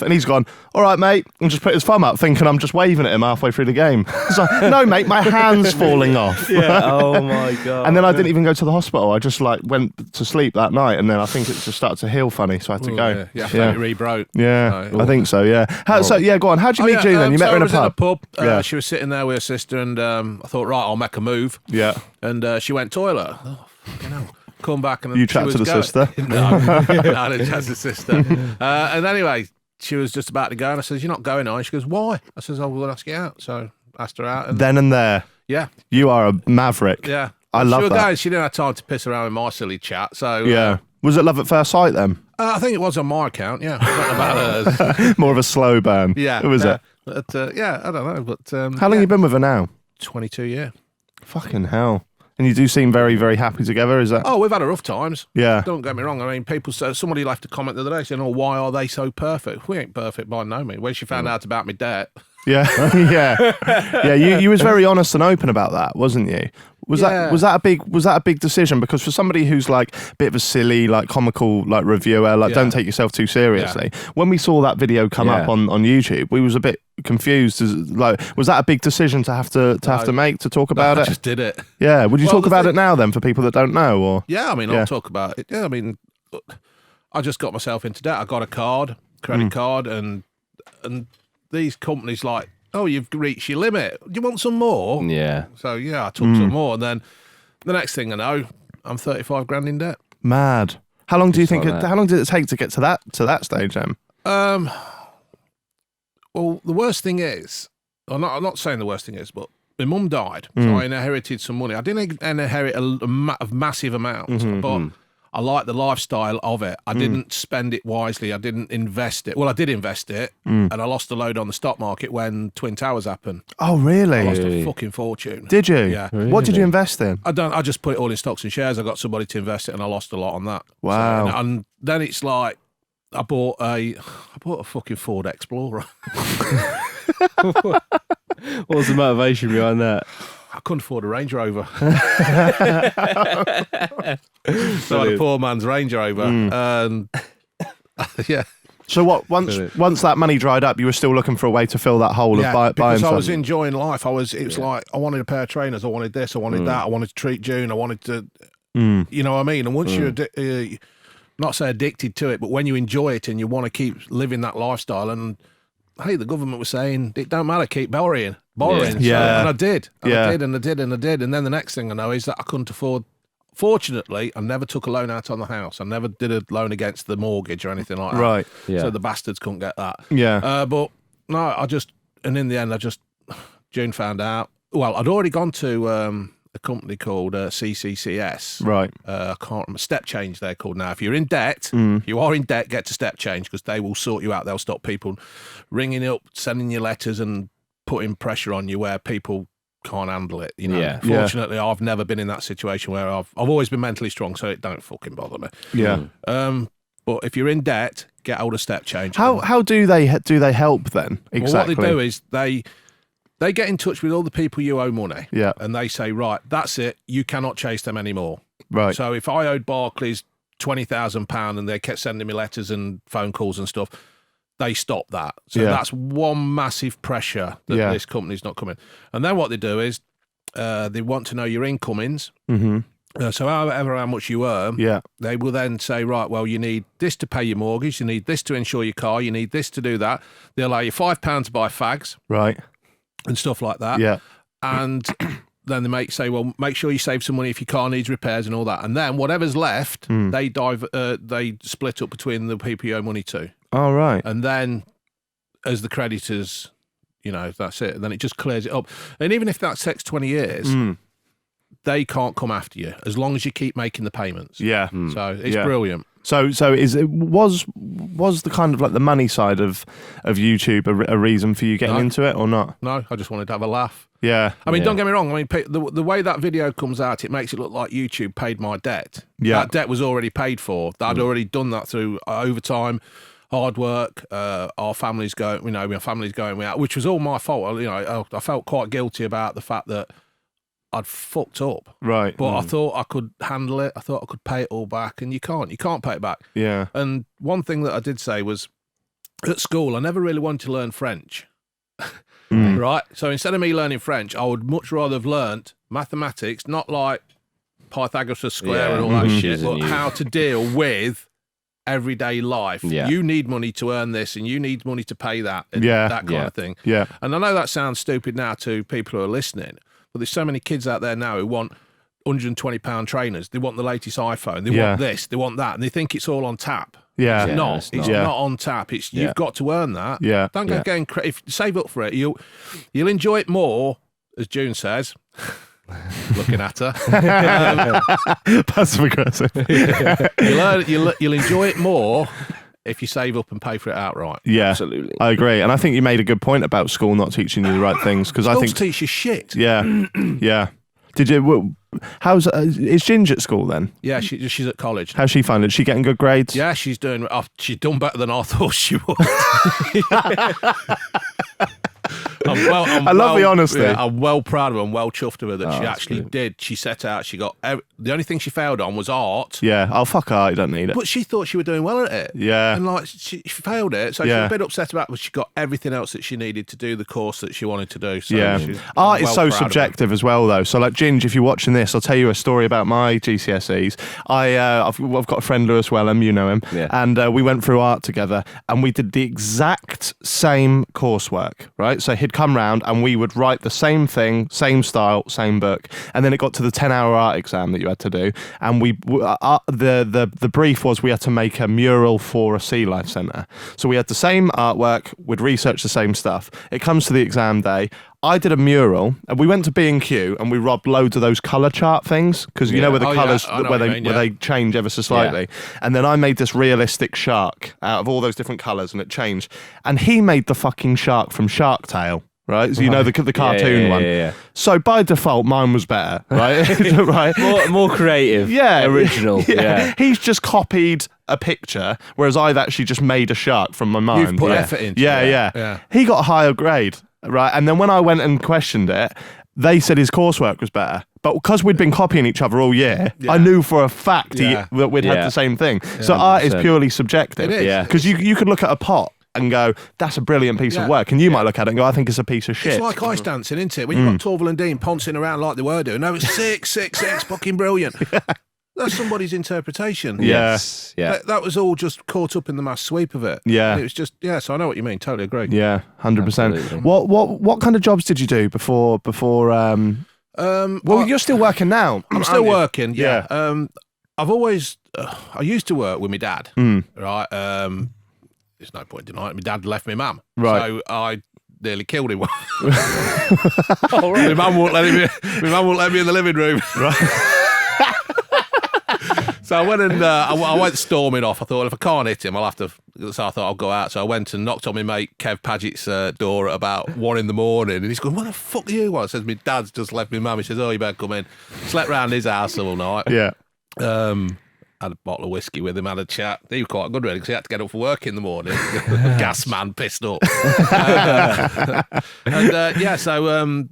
And he's gone, all right, mate. And just put his thumb up, thinking I'm just waving at him halfway through the game. It's like, no, mate, my hand's falling off. Yeah. Oh, my God. And then I didn't even go to the hospital. I just like went to sleep that night. And then I think it just started to heal funny. So I had to go. Yeah, it re-broke. Yeah, I think so, yeah. Go on. How'd you meet June then? You met her in a pub? I was in a pub. She was sitting there with her sister, and I thought, right, I'll make a move. Yeah. And she went toilet. Oh, fucking hell. Come back and you chat to the sister. No, I didn't chat to the sister. And anyway, she was just about to go, and I says, "You're not going, are you?" She goes, "Why?" I says, "I will ask you out." So asked her out, and then and there. Yeah, you are a maverick. Yeah, I love that. Going, she didn't have time to piss around with my silly chat. So yeah, was it love at first sight then? I think it was on my account. Yeah, not about hers. More of a slow burn. Yeah, who was it? But, yeah, I don't know. But how long you been with her now? 22 years. Fucking hell. And you do seem very, very happy together, is that? Oh, we've had a rough times. Yeah. Don't get me wrong. I mean, people say, somebody left a comment the other day saying, oh, why are they so perfect? We ain't perfect by no means. When she found out about my debt. Yeah. Yeah. You was very honest and open about that, wasn't you? Was that a big decision? Because for somebody who's like a bit of a silly, like comical, like reviewer, like don't take yourself too seriously. When we saw that video come up on YouTube, we was a bit confused. Like, was that a big decision to have to make to talk about it? I just did it. Yeah. Would you talk about it now then for people that don't know? Or yeah, I mean, I'll talk about it. Yeah, I mean, I just got myself into debt. I got a credit card, and these companies like, oh, you've reached your limit. Do you want some more? Yeah. So, yeah, I took some more. And then the next thing I know, I'm 35 grand in debt. Mad. How long do you think? How long did it take to get to that stage, then? Well, the worst thing is, I'm not saying the worst thing is, but my mum died. So I inherited some money. I didn't inherit a massive amount, but I like the lifestyle of it. I didn't spend it wisely. I didn't invest it. Well, I did invest it, and I lost a load on the stock market when Twin Towers happened. Oh, really? I lost a fucking fortune. Did you? Yeah. Really? What did you invest in? I just put it all in stocks and shares. I got somebody to invest it, and I lost a lot on that. Wow. So, and then it's like I bought a fucking Ford Explorer. What was the motivation behind that? I couldn't afford a Range Rover. So I had a poor man's Range Rover. And yeah. So what? Once that money dried up, you were still looking for a way to fill that hole of buying because something. I was enjoying life. It was like I wanted a pair of trainers. I wanted this. I wanted that. I wanted to treat June. I wanted to, you know what I mean. And once you're not say addicted to it, but when you enjoy it and you want to keep living that lifestyle, and hey, the government was saying it don't matter, keep borrowing. Yeah. And I did. I did. And then the next thing I know is that I couldn't afford. Fortunately, I never took a loan out on the house. I never did a loan against the mortgage or anything like that. Right. Yeah. So the bastards couldn't get that. Yeah. But no, in the end, June found out. well, I'd already gone to a company called CCCS. Right. I can't remember. Step Change, they're called now. If you're in debt, you are in debt, get to Step Change because they will sort you out. They'll stop people ringing up, sending you letters and putting pressure on you where people can't handle it. You know. Yeah. Fortunately, I've never been in that situation where I've always been mentally strong, so it don't fucking bother me. Yeah. But if you're in debt, get hold of Step Change. How do they help then? Exactly. Well, what they do is they get in touch with all the people you owe money. Yeah. And they say, right, that's it. You cannot chase them anymore. Right. So if I owed Barclays £20,000 and they kept sending me letters and phone calls and stuff, they stop that. So that's one massive pressure that this company's not coming. And then what they do is they want to know your incomings. Mm-hmm. So how much you earn, they will then say, right, well, you need this to pay your mortgage, you need this to insure your car, you need this to do that. They'll allow you £5 to buy fags. Right. And stuff like that. Yeah. And then they say, well, make sure you save some money if your car needs repairs and all that. And then whatever's left, they split up between the people you owe money to. Oh, right. And then as the creditors, that's it. And then it just clears it up. And even if that takes 20 years, they can't come after you as long as you keep making the payments. Yeah. So it's brilliant. So was the kind of like the money side of YouTube a reason for you getting into it or not? No, I just wanted to have a laugh. Yeah. I mean, don't get me wrong. I mean, the way that video comes out, it makes it look like YouTube paid my debt. Yeah. That debt was already paid for. I'd already done that through overtime, hard work. Our family's going, my family's going out, which was all my fault. I felt quite guilty about the fact that I'd fucked up. Right. But I thought I could handle it. I thought I could pay it all back, and you can't pay it back. Yeah. And one thing that I did say was, at school, I never really wanted to learn French. Right? So instead of me learning French, I would much rather have learnt mathematics, not like Pythagoras square and all that shit, but how to deal with everyday life. Yeah. You need money to earn this, and you need money to pay that, and that kind of thing. Yeah. And I know that sounds stupid now to people who are listening, but there's so many kids out there now who want £120 trainers. They want the latest iPhone. They want this. They want that. And they think it's all on tap. Yeah. It's not. It's not on tap. It's you've got to earn that. Yeah. Don't go getting if save up for it. You'll enjoy it more, as June says. Looking at her. Passive aggressive. You'll enjoy it more if you save up and pay for it outright. Yeah, absolutely. I agree, and I think you made a good point about school not teaching you the right things because I think teach you shit. Yeah, yeah. Did you? How's is Ginge at school then? Yeah, she's at college. How's she finding it? She getting good grades? Yeah, she's doing. She's done better than I thought she would. I love the honesty. Yeah, I'm well proud of her and well chuffed of her that she actually did. She set out. She got the only thing she failed on was art. Yeah. Oh fuck art. You don't need it. But she thought she was doing well at it. Yeah. And like she failed it, so she was a bit upset about it. But she got everything else that she needed to do the course that she wanted to do. So art is so subjective as well, though. So like Ginge, if you're watching this, I'll tell you a story about my GCSEs. I've got a friend Lewis Wellham, you know him, and we went through art together, and we did the exact same coursework. Right. So he'd come round and we would write the same thing, same style, same book, and then it got to the 10-hour art exam that you had to do, and the brief was we had to make a mural for a sea life centre. So we had the same artwork, we'd research the same stuff. It comes to the exam day. I did a mural, and we went to B&Q and we robbed loads of those colour chart things because you know where the colours where they change ever so slightly. And then I made this realistic shark out of all those different colours, and it changed. And he made the fucking shark from Shark Tale. Right, so you know the cartoon one. Yeah. So by default, mine was better, right? Right, more creative, original. Yeah. He's just copied a picture, whereas I've actually just made a shark from my mind. You've put effort into it. Yeah. He got a higher grade, right? And then when I went and questioned it, they said his coursework was better. But because we'd been copying each other all year, I knew for a fact that we'd had the same thing. So 100%. Art is purely subjective. It is. Because you could look at a pot and go, that's a brilliant piece of work. And you might look at it and go, I think it's a piece of shit. It's like ice dancing, isn't it? When you've got Torval and Dean pouncing around like they were doing. No, it's six, fucking brilliant. That's somebody's interpretation. Yes. Yeah. That was all just caught up in the mass sweep of it. Yeah. And it was just, so I know what you mean. Totally agree. Yeah, 100%. What kind of jobs did you do before you're still working now. I'm still working, yeah. I've always, I used to work with my dad, right? There's no point denying it. My dad left me mum. Right. So nearly killed him. Oh, right. My mum won't let me in the living room. So I went and I went storming off. I thought, well, if I can't hit him, I'll have to. So I thought I'll go out. So I went and knocked on my mate Kev Paget's door at about 1 a.m, and he's going, "What the fuck are you?" Well, I says, "My dad's just left me mum." He says, "Oh, you better come in." Slept round his house all night. Yeah. Had a bottle of whiskey with him, had a chat. He was quite good really because he had to get up for work in the morning. Gas man pissed up. So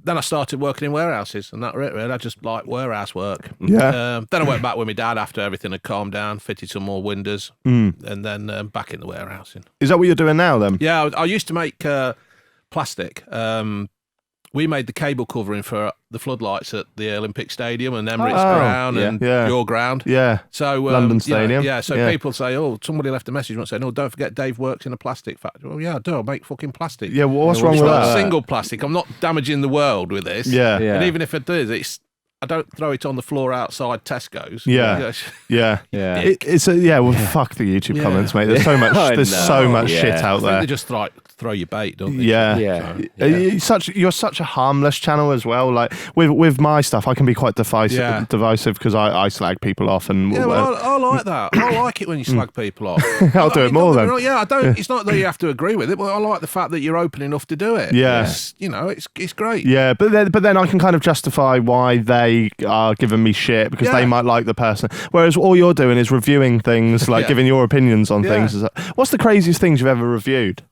then I started working in warehouses, and that really. I just like warehouse work. Yeah. Then I went back with my dad after everything had calmed down, fitted some more windows, and then back in the warehousing. Is that what you're doing now then? Yeah, I used to make plastic. We made the cable covering for the floodlights at the Olympic Stadium and Emirates ground and your ground. Yeah. So London Stadium. So people say, "Oh, somebody left a message once saying, oh, don't forget Dave works in a plastic factory." Well, yeah, I do. I make fucking plastic. Yeah, well, what's wrong it's with not that? single plastic. I'm not damaging the world with this. Yeah. And even if it does, I don't throw it on the floor outside Tesco's. Yeah. Yeah. Yeah. Well, fuck the YouTube comments, mate. There's so much. Shit out there. They just throw your bait, don't they? Yeah. You're such a harmless channel as well. Like with my stuff, I can be quite divisive because I slag people off and. Yeah, well, I like that. I like it when you slag people off. I'll do it more then. Yeah, I don't. It's not that you have to agree with it, but I like the fact that you're open enough to do it. Yeah. It's great. Yeah, but then I can kind of justify why they are giving me shit because they might like the person. Whereas all you're doing is reviewing things, like giving your opinions on things. What's the craziest things you've ever reviewed?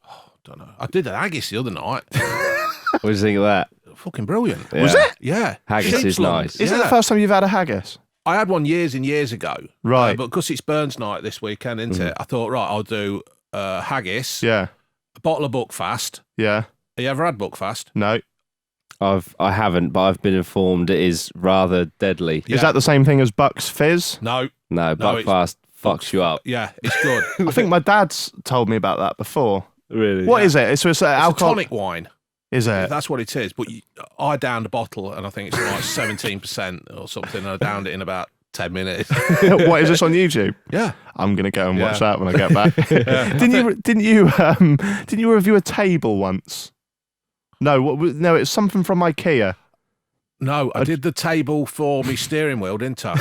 Don't know. I did an haggis the other night. What do you think of that? Fucking brilliant. Yeah. Was it? Yeah. Haggis is nice. Is it the first time you've had a haggis? I had one years and years ago. Right. But because it's Burns night this weekend, isn't it? I thought, right, I'll do haggis, Yeah. a bottle of Buckfast. Yeah. Have you ever had Buckfast? No. I haven't, but I've been informed it is rather deadly. Is that the same thing as Bucks Fizz? No. No, Buckfast fucks you up. Yeah, it's good. I think my dad's told me about that before. Really? What is it? It's alcohol. a tonic wine. Is it? That's what it is. But I downed a bottle, and I think it's like 17% or something. And I downed it in about 10 minutes. What is this on YouTube? Yeah, I'm gonna go and watch that when I get back. Didn't you review a table once? No, no, it's something from IKEA. No, I did the table for my steering wheel, didn't I?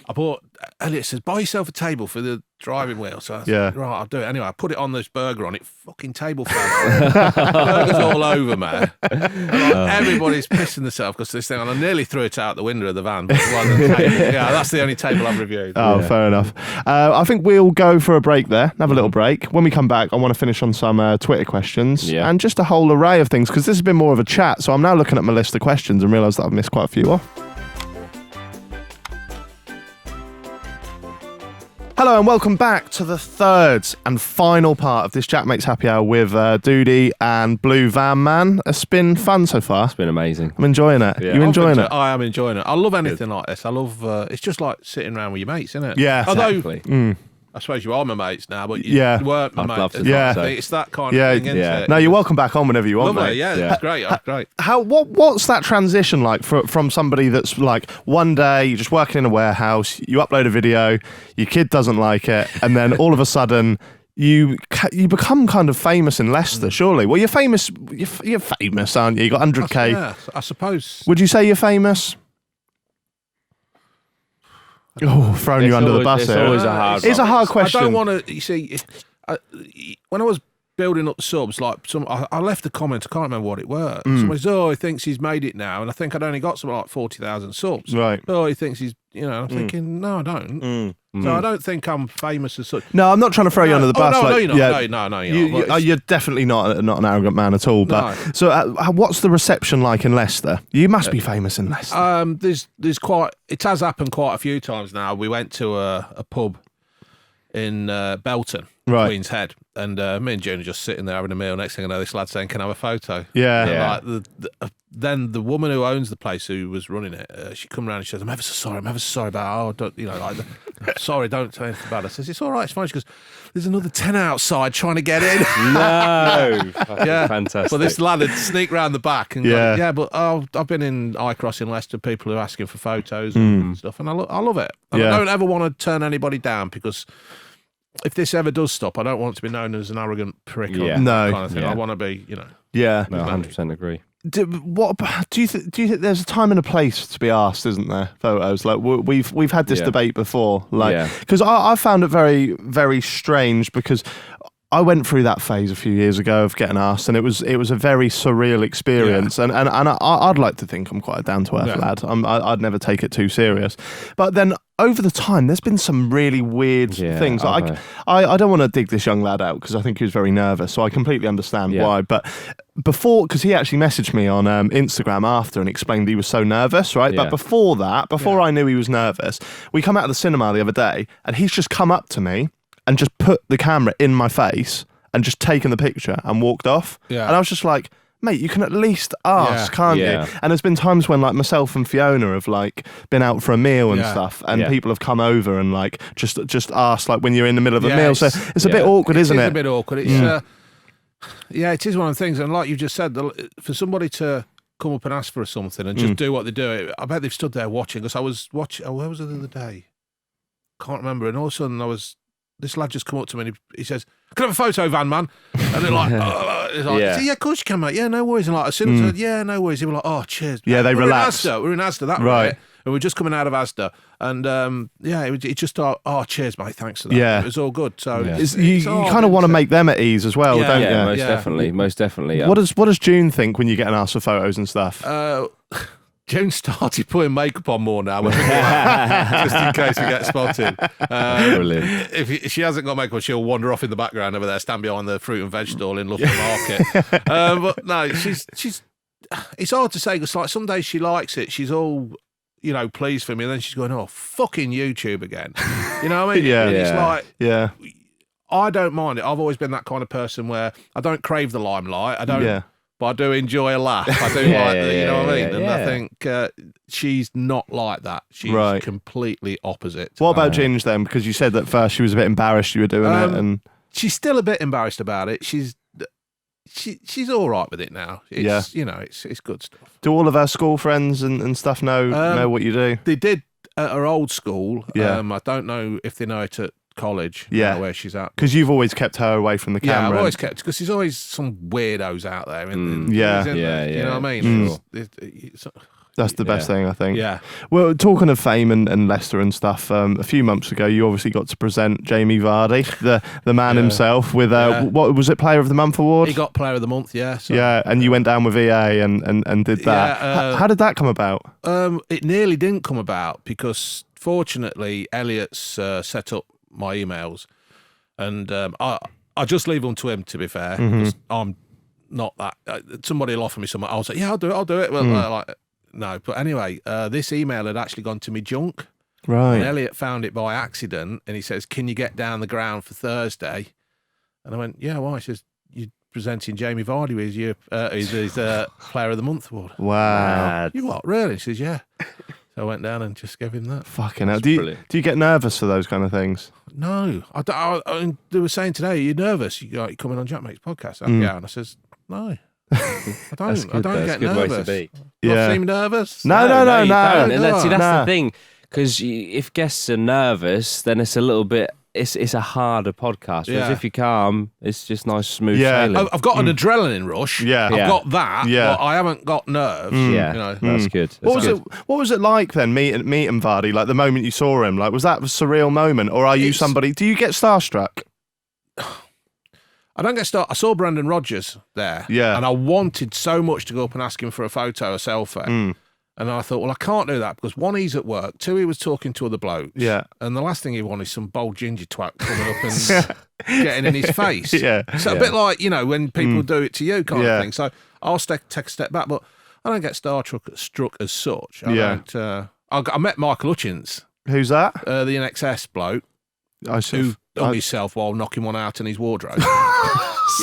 I bought. Elliot says, "Buy yourself a table for the driving wheel." So I said, right, I'll do it. Anyway, I put it on this burger on it. Fucking table fell. Burger's all over, man. Everybody's pissing themselves because this thing, and I nearly threw it out the window of the van. But it wasn't a table. Yeah, that's the only table I've reviewed. Oh, fair enough. I think we'll go for a break there. Have a little break. When we come back, I want to finish on some Twitter questions and just a whole array of things because this has been more of a chat. So I'm now looking at my list of questions and realise that I've missed quite a few off. Hello and welcome back to the third and final part of this Jack Makes Happy Hour with Doody and Blue Van Man. It's been fun so far. It's been amazing. I'm enjoying it. Yeah. You enjoying it? I am enjoying it. I love anything like this. I love. It's just like sitting around with your mates, isn't it? Yeah. Although, I suppose you are my mates now, but you weren't my I'd mates. love to think so. It's that kind of thing, isn't it? No, you're welcome back on whenever you want, Lovely, mate. yeah, it's great. Great. What's that transition like from somebody that's like one day you're just working in a warehouse, you upload a video, your kid doesn't like it, and then all of a sudden you become kind of famous in Leicester, surely? Well, you're famous, aren't you? You got 100k. Yeah, I suppose. Would you say you're famous? Oh, throwing you under the bus It's here. always a hard It's a hard question. I don't want to. You see, when I was building up the subs, like I left a comment. I can't remember what it were. Somebody said, "Oh, he thinks he's made it now," and I think I'd only got something like 40,000 subs. Right. Oh, he thinks he's. I'm thinking, no, I don't. So I don't think I'm famous as such. No, I'm not trying to throw you under the bus. No, like, you're not. No, you're not. You're definitely not an arrogant man at all. But so, what's the reception like in Leicester? You must be famous in Leicester. There's quite. It has happened quite a few times now. We went to a pub in Belton, Queen's Head, and me and June are just sitting there having a meal. Next thing I know, this lad saying, "Can I have a photo?" Yeah. And then the woman who owns the place, who was running it, she come around and she says, I'm ever so sorry about sorry, don't say anything about it. I says, it's all right, it's fine. She goes, there's another 10 outside trying to get in. No. Yeah. Fantastic. But this lad had sneaked round the back and I've been in iCross in Leicester, people are asking for photos and stuff, and I love it. And I don't ever want to turn anybody down because if this ever does stop, I don't want to be known as an arrogant prick. Or No. kind of thing. I want to be, Yeah. No, 100% agree. Do you think there's a time and a place to be asked, isn't there? Photos like we've had this debate before, like because I found it very, very strange because I went through that phase a few years ago of getting asked, and it was a very surreal experience. And I'd like to think I'm quite a down to earth lad. I'd never take it too serious, but then over the time, there's been some really weird things. I don't want to dig this young lad out because I think he was very nervous, so I completely understand why. But before, because he actually messaged me on Instagram after and explained he was so nervous, right? But before that, I knew he was nervous, we come out of the cinema the other day, and he's just come up to me and just put the camera in my face and just taken the picture and walked off. Yeah. And I was just like, mate, you can at least ask, can't you? And there's been times when like myself and Fiona have like been out for a meal and stuff, and people have come over and like just asked like when you're in the middle of a meal. So it's a bit awkward, isn't it? It's a bit awkward. It's it is one of the things. And like you just said, for somebody to come up and ask for something and just do what they do, I bet they've stood there watching. Because I was watching. Where was it the other day? Can't remember. And all of a sudden this lad just come up to me and he says, "Can I have a photo, Van Man?" And they're like, "Yeah, of course you can, mate. Yeah, no worries." And like, as soon as I said, "Yeah, no worries," they were like, "Oh, cheers." Yeah, they relaxed. We're in Asda, that right. And we're just coming out of Asda. And it just thought, "Oh, cheers, mate. Thanks for that." Yeah. It was all good. So you kind of want to make them at ease as well, don't you? Most definitely. What does June think when you get asked for photos and stuff? June started putting makeup on more now, just in case we get spotted. Brilliant. If she hasn't got makeup, she'll wander off in the background over there, stand behind the fruit and veg stall in Loughborough Market. But no, she's. It's hard to say because like some days she likes it, she's all pleased for me, and then she's going, "Oh, fucking YouTube again." You know what I mean? It's like I don't mind it. I've always been that kind of person where I don't crave the limelight. I don't. Yeah. But I do enjoy a laugh. I do you know what I mean? And I think she's not like that. She's completely opposite. What about Ginge then? Because you said that first she was a bit embarrassed you were doing it, and she's still a bit embarrassed about it. She's all right with it now. It's, it's good stuff. Do all of her school friends and stuff know what you do? They did at her old school. I don't know if they know it at college, where she's at, because you've always kept her away from the camera. I've always kept, because there's always some weirdos out there. You know what I mean? That's the best thing, I think. Yeah. Well, talking of fame and Leicester and stuff, a few months ago, you obviously got to present Jamie Vardy, the man himself, with what was it, Player of the Month award? He got Player of the Month, So. Yeah, and you went down with EA and did that. How did that come about? It nearly didn't come about because, fortunately, Elliot's set up my emails, and I just leave them to him, to be fair, because I'm not that. Somebody will offer me something, I'll say, yeah, I'll do it. Well, no, but anyway, this email had actually gone to me junk. Right. And Elliot found it by accident, and he says, "Can you get down the ground for Thursday?" And I went, "Yeah, why?" He says, "You're presenting Jamie Vardy with his Player of the Month award." Wow. You what, really? He says, "Yeah." So I went down and just gave him that. Fucking hell. Do you get nervous for those kind of things? No. They were saying today, "Are you nervous? You're coming on Jack Mate's podcast?" Yeah. And I says, "No. I don't. I don't get nervous." Way to be. Not seem nervous? No. And that's the thing, because if guests are nervous, then it's a little bit. It's a harder podcast. Whereas if you're calm, it's just nice, smooth sailing. I've got an adrenaline rush. Yeah. I've got that. Yeah. But I haven't got nerves. Yeah. That's good. What was it like then, meeting Vardy? Like the moment you saw him, like was that a surreal moment, or are you somebody? Do you get starstruck? I don't get starstruck. I saw Brendan Rodgers there. Yeah. And I wanted so much to go up and ask him for a photo, a selfie. And I thought, well, I can't do that because one, he's at work. Two, he was talking to other blokes. Yeah. And the last thing he wanted is some bold ginger twat coming up and getting in his face. Yeah. So a bit like, when people do it to you kind of thing. So I'll take a step back, but I don't get struck as such. I met Michael Hutchins. Who's that? The NXS bloke. Who hung himself while knocking one out in his wardrobe.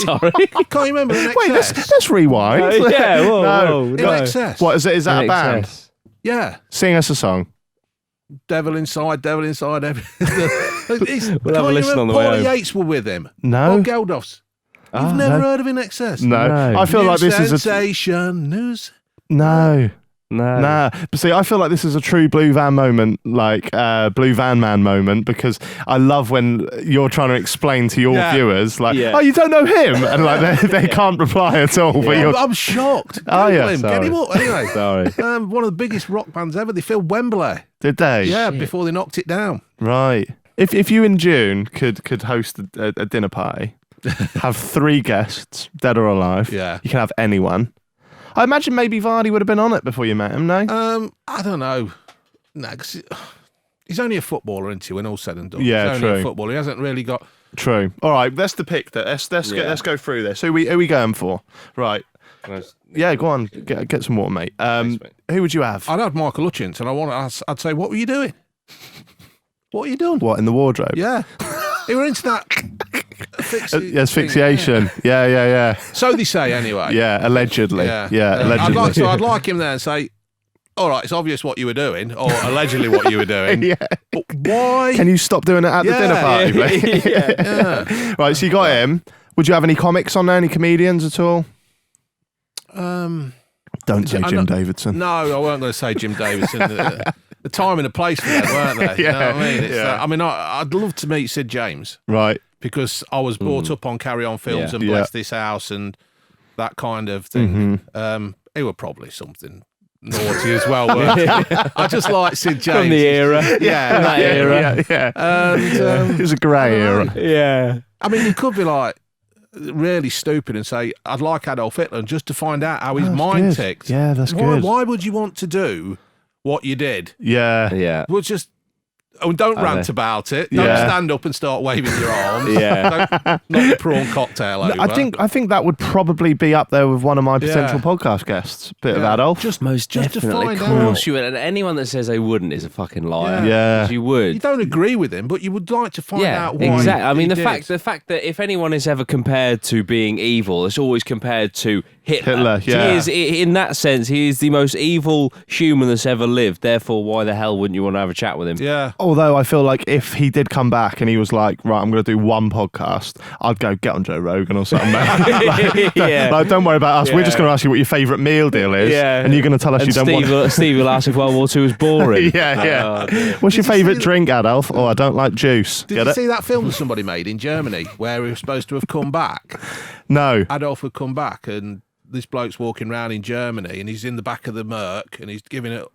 Sorry, I can't remember. Wait, let's rewind. Whoa. In excess. What is it? Is that a band? Yeah. Sing us a song. Devil inside. We'll have a listen on the way home. Paul Yates were with him. No. Bob Geldof's. You've never heard of In Excess? No. I feel like this is a sensation news. No. No. Nah, but see, I feel like this is a true Blue Van moment, like Blue Van Man moment, because I love when you're trying to explain to your viewers, like, oh, you don't know him, and like they can't reply at all. But I'm shocked. Oh yeah, Get him up anyway. Sorry. One of the biggest rock bands ever. They filled Wembley. Did they? Yeah, before they knocked it down. Right. If you in June could host a dinner party, have 3 guests, dead or alive. Yeah. You can have anyone. I imagine maybe Vardy would have been on it before you met him, no? I don't know. No, 'cause he's only a footballer, isn't he, when all's said and done? Yeah, he's only a footballer. He hasn't really got... True. All right, let's depict it. Let's go through this. Who are we going for? Right. Yeah, go on. Get some water, mate. Who would you have? I'd have Michael Hutchins, and I'd say, what were you doing? What are you doing? What, in the wardrobe? Yeah. He were into that... asphyxiation. Yeah. So they say, anyway. Yeah, allegedly. Yeah, allegedly. I'd like him there and say, all right, it's obvious what you were doing, or allegedly what you were doing. Yeah. But why? Can you stop doing it at the dinner party, mate? Yeah. Right, so you got him. Would you have any comics on there? Any comedians at all? Don't say Jim Davidson. No, I weren't going to say Jim Davidson. The time and the place for that, weren't they? You know what I mean? I'd love to meet Sid James. Right. Because I was brought up on Carry On Films and Bless This House and that kind of thing. He were probably something naughty as well. I just like Sid James. From the era. Yeah. That era. Yeah. And, it was a grey era. Yeah. I mean, you could be like really stupid and say, I'd like Adolf Hitler, just to find out how his mind ticked. Yeah, that's good. Why would you want to do what you did? Yeah. Well, just... Oh, don't rant about it. Don't stand up and start waving your arms. Yeah. Don't knock the prawn cocktail over. I think that would probably be up there with one of my potential podcast guests. Bit of Adolf. Just definitely. to find Of course you would. And anyone that says they wouldn't is a fucking liar. Yeah. You would. You don't agree with him, but you would like to find out why. Exactly. I mean, he the fact that if anyone is ever compared to being evil, it's always compared to Hitler. Yeah. He is, in that sense, he is the most evil human that's ever lived. Therefore, why the hell wouldn't you want to have a chat with him? Yeah. Although I feel like if he did come back and he was like, right, I'm going to do one podcast, I'd go get on Joe Rogan or something. Like, don't worry about us. We're just going to ask you what your favourite meal deal is. Yeah. And you're going to tell us you don't want... Steve will ask if World War II was boring. What's your favourite drink, Adolf? Oh, I don't like juice. Did you see that film that somebody made in Germany where he was supposed to have come back? No. Adolf would come back and this bloke's walking around in Germany and he's in the back of the Merc and he's giving it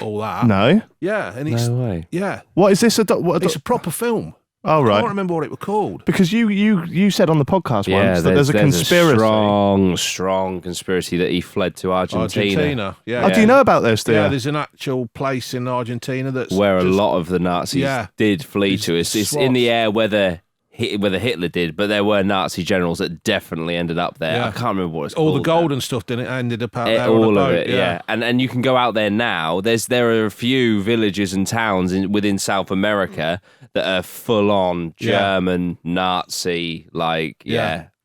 all that. No? Yeah. And he's, no way. Yeah. What is this? It's a proper film. Oh, right. I don't remember what it was called. Because you said on the podcast once that there's a conspiracy. A strong conspiracy that he fled to Argentina. Yeah. Oh, do you know about this, do you? Yeah, there's an actual place in Argentina that's... Where a lot of the Nazis did flee to. It's in the air whether Hitler did, but there were Nazi generals that definitely ended up there. I can't remember what it's called. All the gold and stuff, didn't it? Ended up out there all on a boat. Of it, yeah. And you can go out there now. There are a few villages and towns within South America that are full on German Nazi,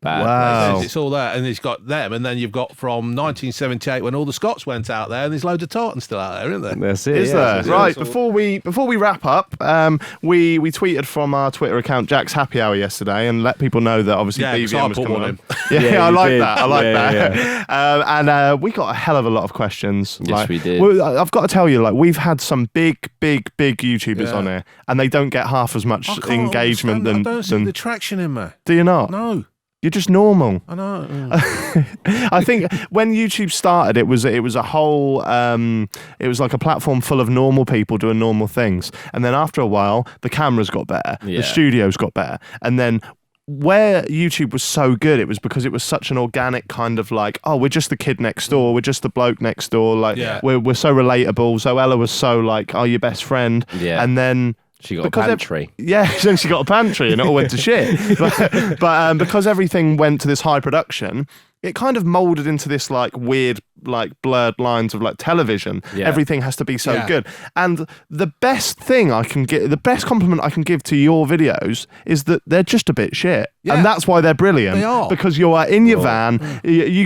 bad. Wow. It's all there, and it's got them, and then you've got from 1978 when all the Scots went out there, and there's loads of tartans still out there, isn't there? That's it. Is there? Right. Before we wrap up, we tweeted from our Twitter account Jack's Happy Hour yesterday, and let people know that obviously BVM was coming on. I like that. I like that. And we got a hell of a lot of questions. Yes, we did. I've got to tell you, we've had some big YouTubers on here, and they don't get half as much engagement than. I don't see the traction in me. Do you not? No. You're just normal. I know. I think when YouTube started, it was a whole, it was like a platform full of normal people doing normal things. And then after a while, the cameras got better, the studios got better. And then where YouTube was so good, it was because it was such an organic kind of we're just the kid next door, we're just the bloke next door. We're so relatable. Zoella was so your best friend. Yeah. And then... She got a pantry. Then she got a pantry and it all went to shit. But because everything went to this high production, it kind of molded into this weird blurred lines of television. Yeah. Everything has to be so good. And the best compliment I can give to your videos is that they're just a bit shit. Yeah. And that's why they're brilliant. They are. Because you are in your van.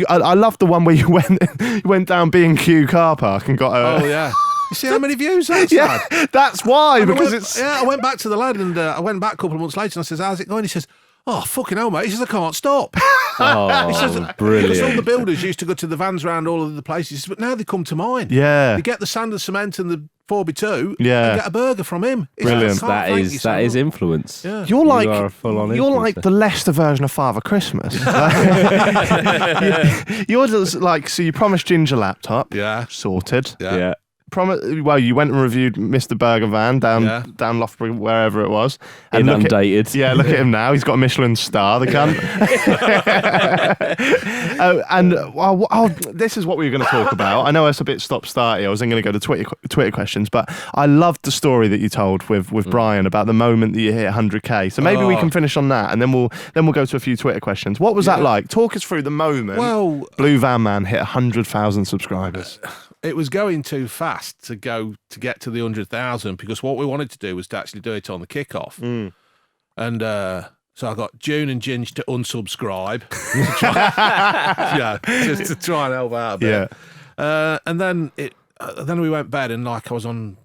I love the one where you went down B&Q car park and got a... Oh, yeah. You see how many views that's had? That's why. I went back to the lad and I went back a couple of months later and I says, how's it going? He says, oh, fucking hell, mate. He says, I can't stop. Oh, He says, brilliant. because all the builders used to go to the vans around all of the places, but now they come to mine. Yeah. They get the sand and cement and the 4x2 Yeah. and get a burger from him. It's Brilliant. like, I can't thank you so That is much. influence. Yeah. You're like are a full-on you're like influencer. the Leicester version of Father Christmas. You're just like, so you promised Ginger laptop. Yeah. Sorted. Yeah. Well, you went and reviewed Mr. Burger Van down Yeah. Loughborough, wherever it was. And look at, Inundated. yeah, look at him now. He's got a Michelin star, the cunt. This is what we were going to talk about. I know it's a bit stop-starty. I was then going to go to Twitter questions, but I loved the story that you told with Brian about the moment that you hit 100k. So maybe we can finish on that, and then we'll go to a few Twitter questions. What was that like? Talk us through the moment. Well, Blue Van Man hit 100,000 subscribers. it was going too fast to get to the 100,000 because what we wanted to do was to actually do it on the kickoff. And so I got June and Ginge to unsubscribe, just to try and help out a bit. Yeah. And then we went bed and like I was on,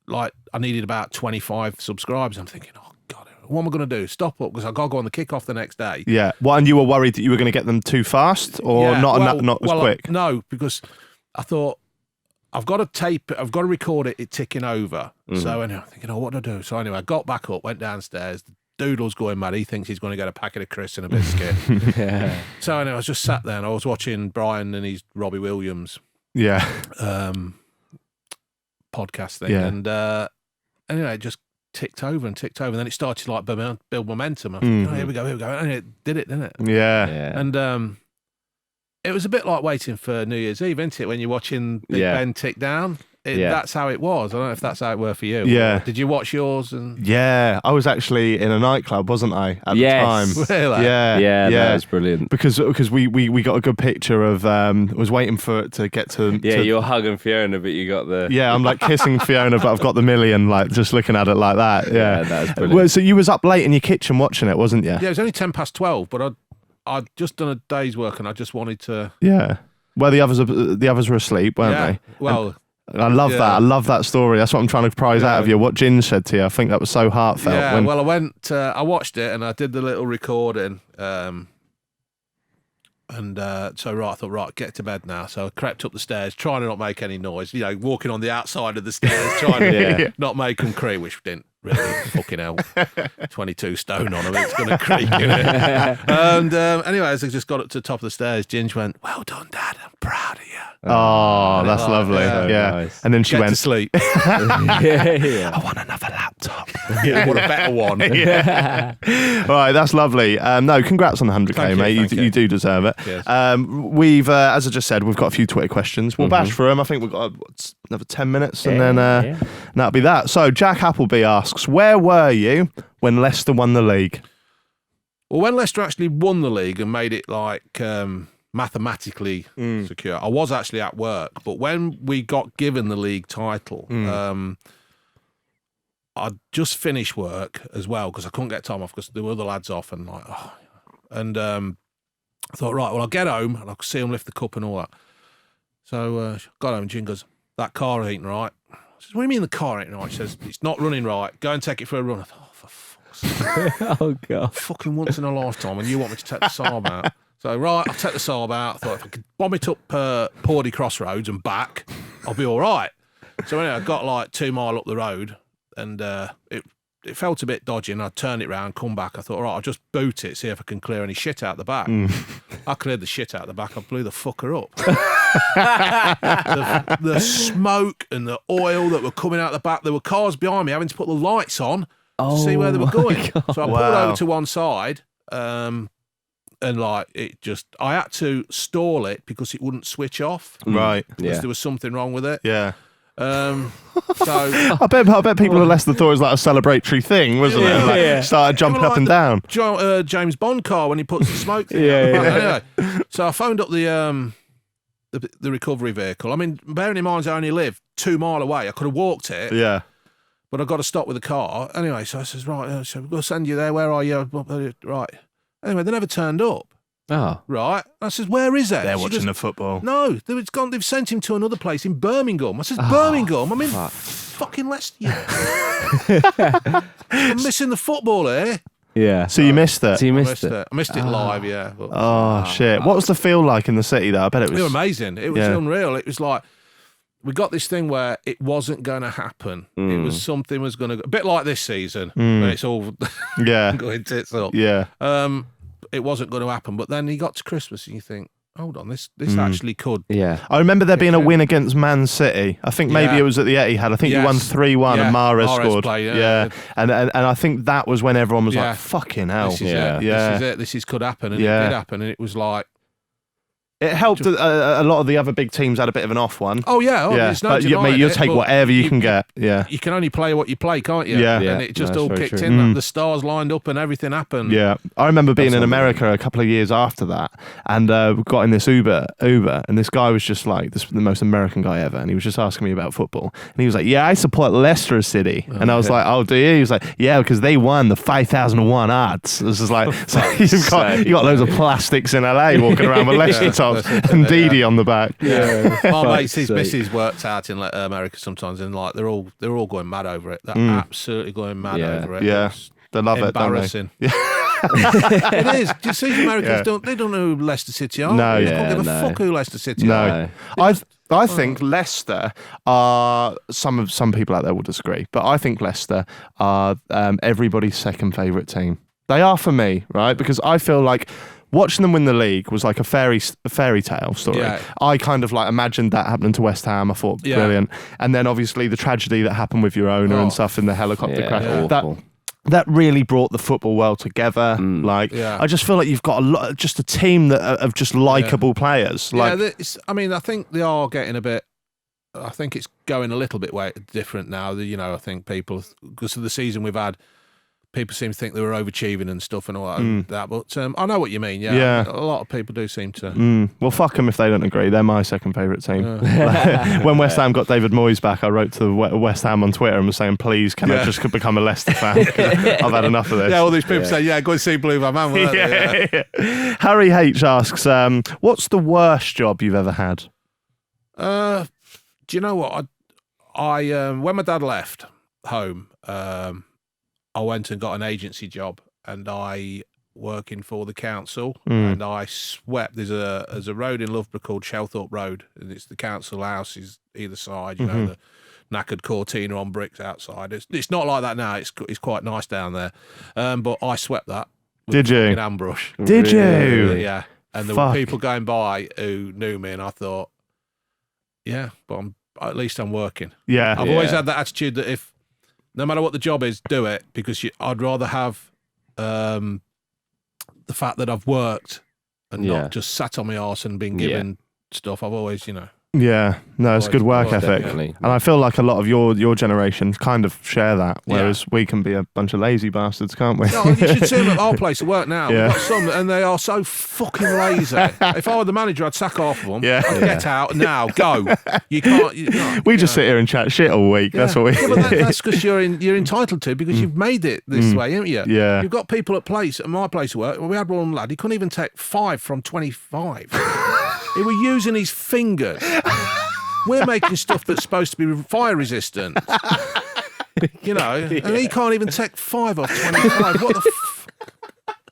like I needed about 25 subscribers. I'm thinking, oh God, what am I going to do? Stop up because I got to go on the kickoff the next day. Yeah. Well, and you were worried that you were going to get them too fast or Yeah, not well, as quick? No, because I thought I've got to tape it, I've got to record it ticking over. So anyway, I'm thinking, oh, what do I do? So anyway, I got back up, went downstairs. The Doodle's going mad. He thinks he's going to get a packet of crisps and a biscuit. Yeah. So anyway, I was just sat there and I was watching Brian and his Robbie Williams Yeah. podcast thing. Yeah. And anyway, it just ticked over and ticked over. And then it started to like build momentum. I was like, oh, here we go. And it did it, didn't it? Yeah. Yeah. And it was a bit like waiting for New Year's Eve, isn't it? When you're watching Big Ben tick down. That's how it was. I don't know if that's how it were for you. Yeah. Did you watch yours? And Yeah. I was actually in a nightclub, wasn't I, at the time? Really? Yeah. That was brilliant. Because we got a good picture of was waiting for it to get to You're hugging Fiona, but you got the I'm like kissing Fiona, but I've got the million, like just looking at it like that. Yeah, that was brilliant. Well, so you was up late in your kitchen watching it, wasn't you? Yeah, it was only 12, but I'd just done a day's work and I just wanted to. Yeah. Well, the others were asleep, weren't they? Well, I love that. I love that story. That's what I'm trying to prize out of you. What Ginge said to you, I think that was so heartfelt. yeah. Well, I went. I watched it and I did the little recording. So I thought, get to bed now. So I crept up the stairs, trying to not make any noise. You know, walking on the outside of the stairs, trying to not make them creak, which didn't really fucking help. 22 stone on them, it's going to creak, innit? And anyway, as I just got up to the top of the stairs, Ginge went, "Well done, Dad. I'm proud of you." Oh, that's lovely. yeah. Yeah. Nice. And then she Get went, to sleep. I want another laptop. I want a better one. All right, that's lovely. No, congrats on the 100k, Thank you, mate. thank you. You do deserve it. Cheers. We've, as I just said, we've got a few Twitter questions. We'll bash through them. I think we've got another 10 minutes, and then that'll be that. So Jack Appleby asks, where were you when Leicester won the league? Well, when Leicester actually won the league and made it like mathematically secure, I was actually at work. But when we got given the league title, I'd just finished work as well because I couldn't get time off because there were other lads off and like, I thought, right, well, I'll get home and I'll see them lift the cup and all that. So got home and Jim goes, that car ain't right. I says, what do you mean the car ain't right? She says, it's not running right. Go and take it for a run. I thought, oh, for fuck's sake. Oh God. Fucking once in a lifetime and you want me to take the Saab out. So, right, I'll take the Saab out. I thought if I could bomb it up Pawdy Crossroads and back, I'll be all right. So anyway, I got like 2 mile up the road and it felt a bit dodgy and I turned it round, come back. I thought, all right, I'll just boot it, see if I can clear any shit out the back. I cleared the shit out the back. I blew the fucker up. the smoke and the oil that were coming out the back. There were cars behind me having to put the lights on to see where they were going. God. So I pulled over to one side and like it just, I had to stall it because it wouldn't switch off. Right. Because there was something wrong with it. Yeah. So I bet people at Leicester thought it was like a celebratory thing, wasn't it? Like, started jumping up and down. James Bond car when he puts the smoke thing out. Anyway, so I phoned up the recovery vehicle. I mean, bearing in mind I only live 2 mile away. I could have walked it. Yeah. But I got to stop with the car. Anyway, so I says, right, so we'll send you there. Where are you? Right. Anyway, they never turned up. Oh. Right. I says, where is it? They're She watching goes, the football. No, they've sent him to another place in Birmingham. I says, Birmingham? I'm in fucking Leicester. I'm missing the football here. Yeah. So you missed it. So you missed it. I missed it live, yeah. But, shit. What was the feel like in the city, though? I bet it was... It was amazing. It was unreal. It was like, we got this thing where it wasn't going to happen. It was something was going to... A bit like this season, where it's all going tits up. Yeah. It wasn't going to happen. But then you got to Christmas and you think, hold on, this actually could. Yeah. I remember there being a win against Man City. I think maybe it was at the Etihad. I think you won 3-1 and Mahrez scored. Played, And I think that was when everyone was like, fucking hell. This is it. This could happen. And it did happen. And it was like... It helped a lot of the other big teams had a bit of an off one. Oh, yeah. There's no denying you'll it, take whatever you can get. Yeah. You can only play what you play, can't you? Yeah. And it just all kicked in. The stars lined up and everything happened. Yeah. I remember being in America a couple of years after that, and we got in this Uber, and this guy was just like the most American guy ever, and he was just asking me about football, and he was like, "Yeah, I support Leicester City," and I was like, "Oh, do you?" He was like, "Yeah, because they won the 5,001 odds." This is like, so you got loads of plastics in LA walking around with Leicester tops and Didi on the back. Yeah, my mates, his missus worked out in America sometimes, and like they're all going mad over it. They're absolutely going mad over it. Yeah, they love it. Embarrassing. It is. Do you see Americans they don't know who Leicester City are? No, they don't give a fuck who Leicester City are. I think Leicester are some people out there will disagree, but I think Leicester are everybody's second favourite team. They are for me, right? Because I feel like watching them win the league was like a fairy tale story. Yeah. I kind of like imagined that happening to West Ham. I thought brilliant, and then obviously the tragedy that happened with your owner and stuff in the helicopter crash. That really brought the football world together. I just feel like you've got just a team that of just likable players. I think they are getting a bit. I think it's going a little bit different now. I think people, because of the season we've had, people seem to think they were overachieving and stuff and all that. But I know what you mean. Yeah. A lot of people do seem to. Well, fuck them if they don't agree. They're my second favourite team. When West Ham got David Moyes back, I wrote to West Ham on Twitter and was saying, please, can I just become a Leicester fan? I've had enough of this. Yeah, all these people say, go and see Blue Man Man. Harry H asks, what's the worst job you've ever had? Do you know what? I when my dad left home, I went and got an agency job, and I working for the council, and I swept. There's a road in Loughborough called Shelthorpe Road, and it's the council houses either side. You know, the knackered cortina on bricks outside. It's not like that now. It's quite nice down there, but I swept that. Did you? With a hand brush. Did you? Yeah. And there were people going by who knew me, and I thought, but at least I'm working. Yeah. I've always had that attitude that no matter what the job is, do it, because I'd rather have the fact that I've worked and not just sat on my arse and been given stuff. I've always, Yeah, no, it's good work ethic. Definitely. And I feel like a lot of your generation kind of share that, whereas we can be a bunch of lazy bastards, can't we? No, you should see them at our place of work now. We've got some, and they are so fucking lazy. If I were the manager, I'd sack half of them. I'd get out now, go. You can't. We just sit here and chat shit all week. That's what we. Yeah, but that's because you're entitled to, because you've made it this way, haven't you? Yeah. You've got people at my place of work. We had one lad. He couldn't even take 5 from 25. He was using his fingers. We're making stuff that's supposed to be fire resistant. And he can't even take 5 off 25. What the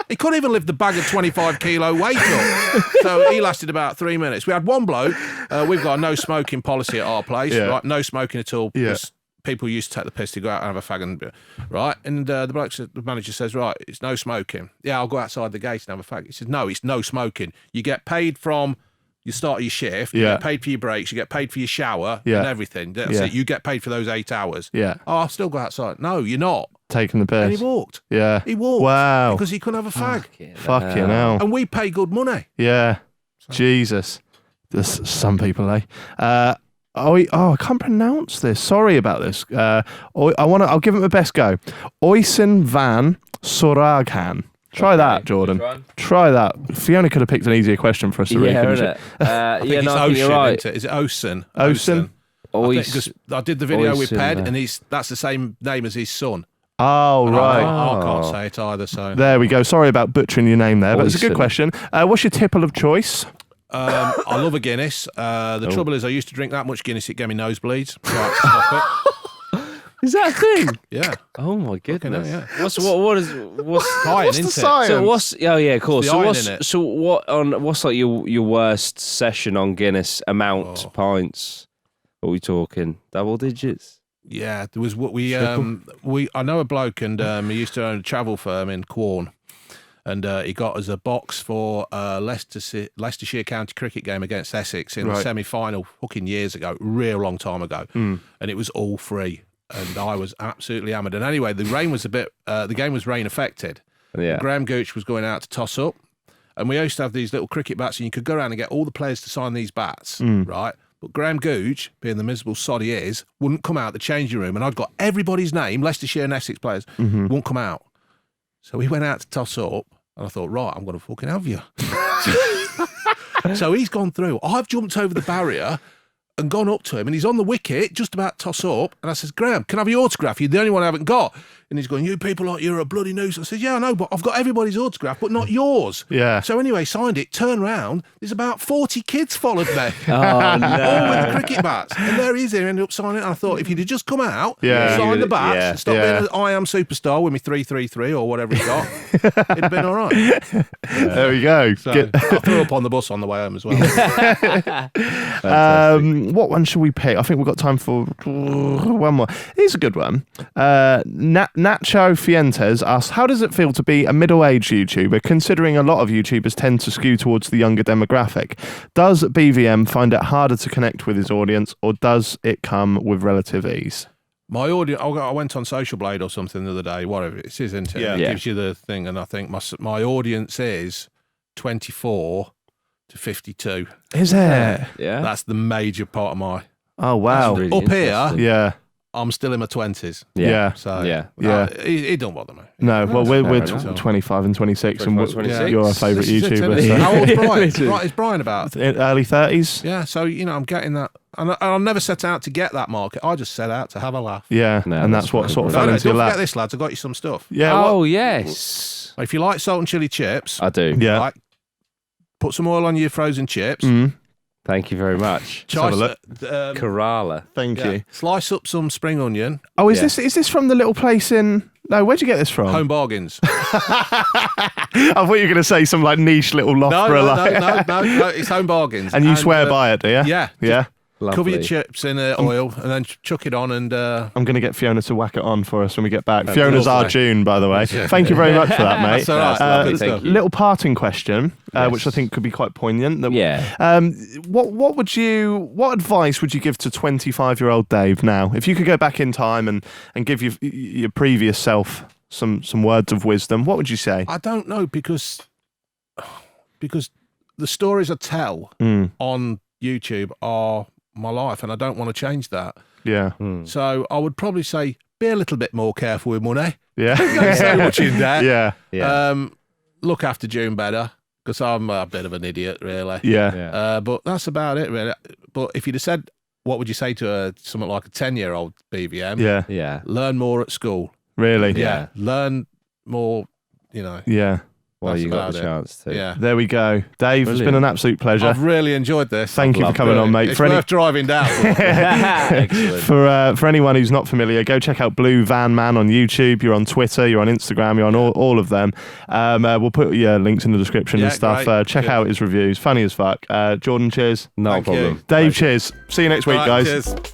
He couldn't even lift the bag of 25 kilo weight up. So he lasted about 3 minutes. We had one bloke. We've got a no smoking policy at our place. Right? No smoking at all. Because people used to take the piss to go out and have a fag and right. And the manager says, right, it's no smoking. Yeah, I'll go outside the gate and have a fag. He says, no, it's no smoking. You get paid from you start your shift, you get paid for your breaks, you get paid for your shower and everything. That's it. You get paid for those 8 hours. Yeah. Oh, I'll still go outside. No, you're not. Taking the piss. And he walked. Yeah. He walked. Wow. Because he couldn't have a fag. Fucking hell. And we pay good money. Yeah. So. Jesus. There's some people, eh? I can't pronounce this. Sorry about this. I'll give it my best go. Oysen van Soraghan. Try that, Jordan. Try that. Fiona could have picked an easier question for us to read, couldn't she? I think it's Ocean, you're right. Isn't it? Is it Ocean? Ocean? I did the video with Ped, and that's the same name as his son. Oh, right. I can't say it either. So there we go. Sorry about butchering your name there, but it's a good question. What's your tipple of choice? I love a Guinness. The trouble is I used to drink that much Guinness, it gave me nosebleeds. So I had to stop it. Is that a thing? Yeah. Oh my goodness. hell, yeah. What's Iron, What's the isn't it? science? so what's oh yeah, of course. the So iron what's in it. so what's like your worst session on Guinness amount pints? What are we talking? Double digits? Yeah, there was what we I know a bloke, and he used to own a travel firm in Quorn, and he got us a box for Leicestershire County cricket game against Essex in the semi-final fucking years ago, real long time ago, and it was all free, and I was absolutely hammered. And anyway, the game was rain affected. Yeah. Graham Gooch was going out to toss up, and we used to have these little cricket bats, and you could go around and get all the players to sign these bats, right? But Graham Gooch, being the miserable sod he is, wouldn't come out the changing room, and I'd got everybody's name, Leicestershire and Essex players, wouldn't come out. So he went out to toss up, and I thought, right, I'm going to fucking have you. So he's gone through. I've jumped over the barrier and gone up to him, and he's on the wicket, just about to toss up, and I says, Graham, can I have your autograph? You're the only one I haven't got. And he's going, you people like you're a bloody nuisance. I said, yeah, I know, but I've got everybody's autograph, but not yours. Yeah. So anyway, signed it, turned round, there's about 40 kids followed me. Oh no. All with the cricket bats. And there he is, he ended up signing it. And I thought, if he'd have just come out, signed the bats, and stopped being an I am superstar with me 333 or whatever he got, it'd have been all right. There we go. So I threw up on the bus on the way home as well. What one should we pick? I think we've got time for one more. Here's a good one. Nacho Fientes asks, how does it feel to be a middle-aged YouTuber, considering a lot of YouTubers tend to skew towards the younger demographic? Does BVM find it harder to connect with his audience, or does it come with relative ease? My audience, I went on Social Blade or something the other day, whatever it is, isn't it? Yeah. It gives you the thing, and I think my audience is 24 to 52. Is there? Yeah. That's the major part of my... Oh, wow. Really Up here, interesting. Yeah. I'm still in my 20s. Yeah. So Yeah. it don't bother me. No, well, we're fair enough. 25 and 26, and 26. you're our favourite This is it, YouTuber. isn't it? So. How old's Brian? Literally. Right, is Brian about? Early 30s? Yeah, so, I'm getting that. And I'll never set out to get that market. I just set out to have a laugh. Yeah, No, and that's that's what fine. sort of No, fell no, into your don't lap. forget this, lads. I got you some stuff. Yeah, Oh yes. If you like salt and chili chips, I do. yeah. like, put some oil on your frozen chips. Thank you very much. Chice- have a look. Kerala. Thank yeah, you. slice up some spring onion. Oh, is Yeah. this from the little place in... No, where'd you get this from? Home bargains. I thought you were going to say some like niche little No, Loughborough. no, it's home bargains. And you swear by it, do you? Yeah. Yeah. Lovely. Cover your chips in oil and then chuck it on and... I'm going to get Fiona to whack it on for us when we get back. That's Fiona's our lovely. June, by the way. Yeah. Thank you very much for that, mate. That's all right. Lovely, thank you. Little parting question, Yes. which I think could be quite poignant. Yeah. What advice would you give to 25-year-old Dave now? If you could go back in time and give your previous self some words of wisdom, what would you say? I don't know because the stories I tell on YouTube are my life and I don't want to change that. Yeah. So I would probably say be a little bit more careful with money. Yeah. Don't so much in debt. Yeah. Yeah. Look after June better because I'm a bit of an idiot, really. Yeah. Yeah. But that's about it, really. But if you'd have said, what would you say to something like a 10-year-old BVM? Yeah. Yeah. Learn more at school. Really? Yeah. Learn more, Yeah. Well, That's you got the about it. chance to. Yeah. There we go. Dave, it's been Brilliant. an absolute pleasure. I've really enjoyed this. Thank you for loved coming it. on, mate. It's worth driving down. Excellent. For anyone who's not familiar, go check out Blue Van Man on YouTube. You're on Twitter, you're on Instagram, you're on all of them. We'll put your links in the description and Yeah, stuff. great. Check Cheers. out his reviews. Funny as fuck. Jordan, cheers. No Thank you. problem. Dave, cheers. See you next week, All right, guys. cheers.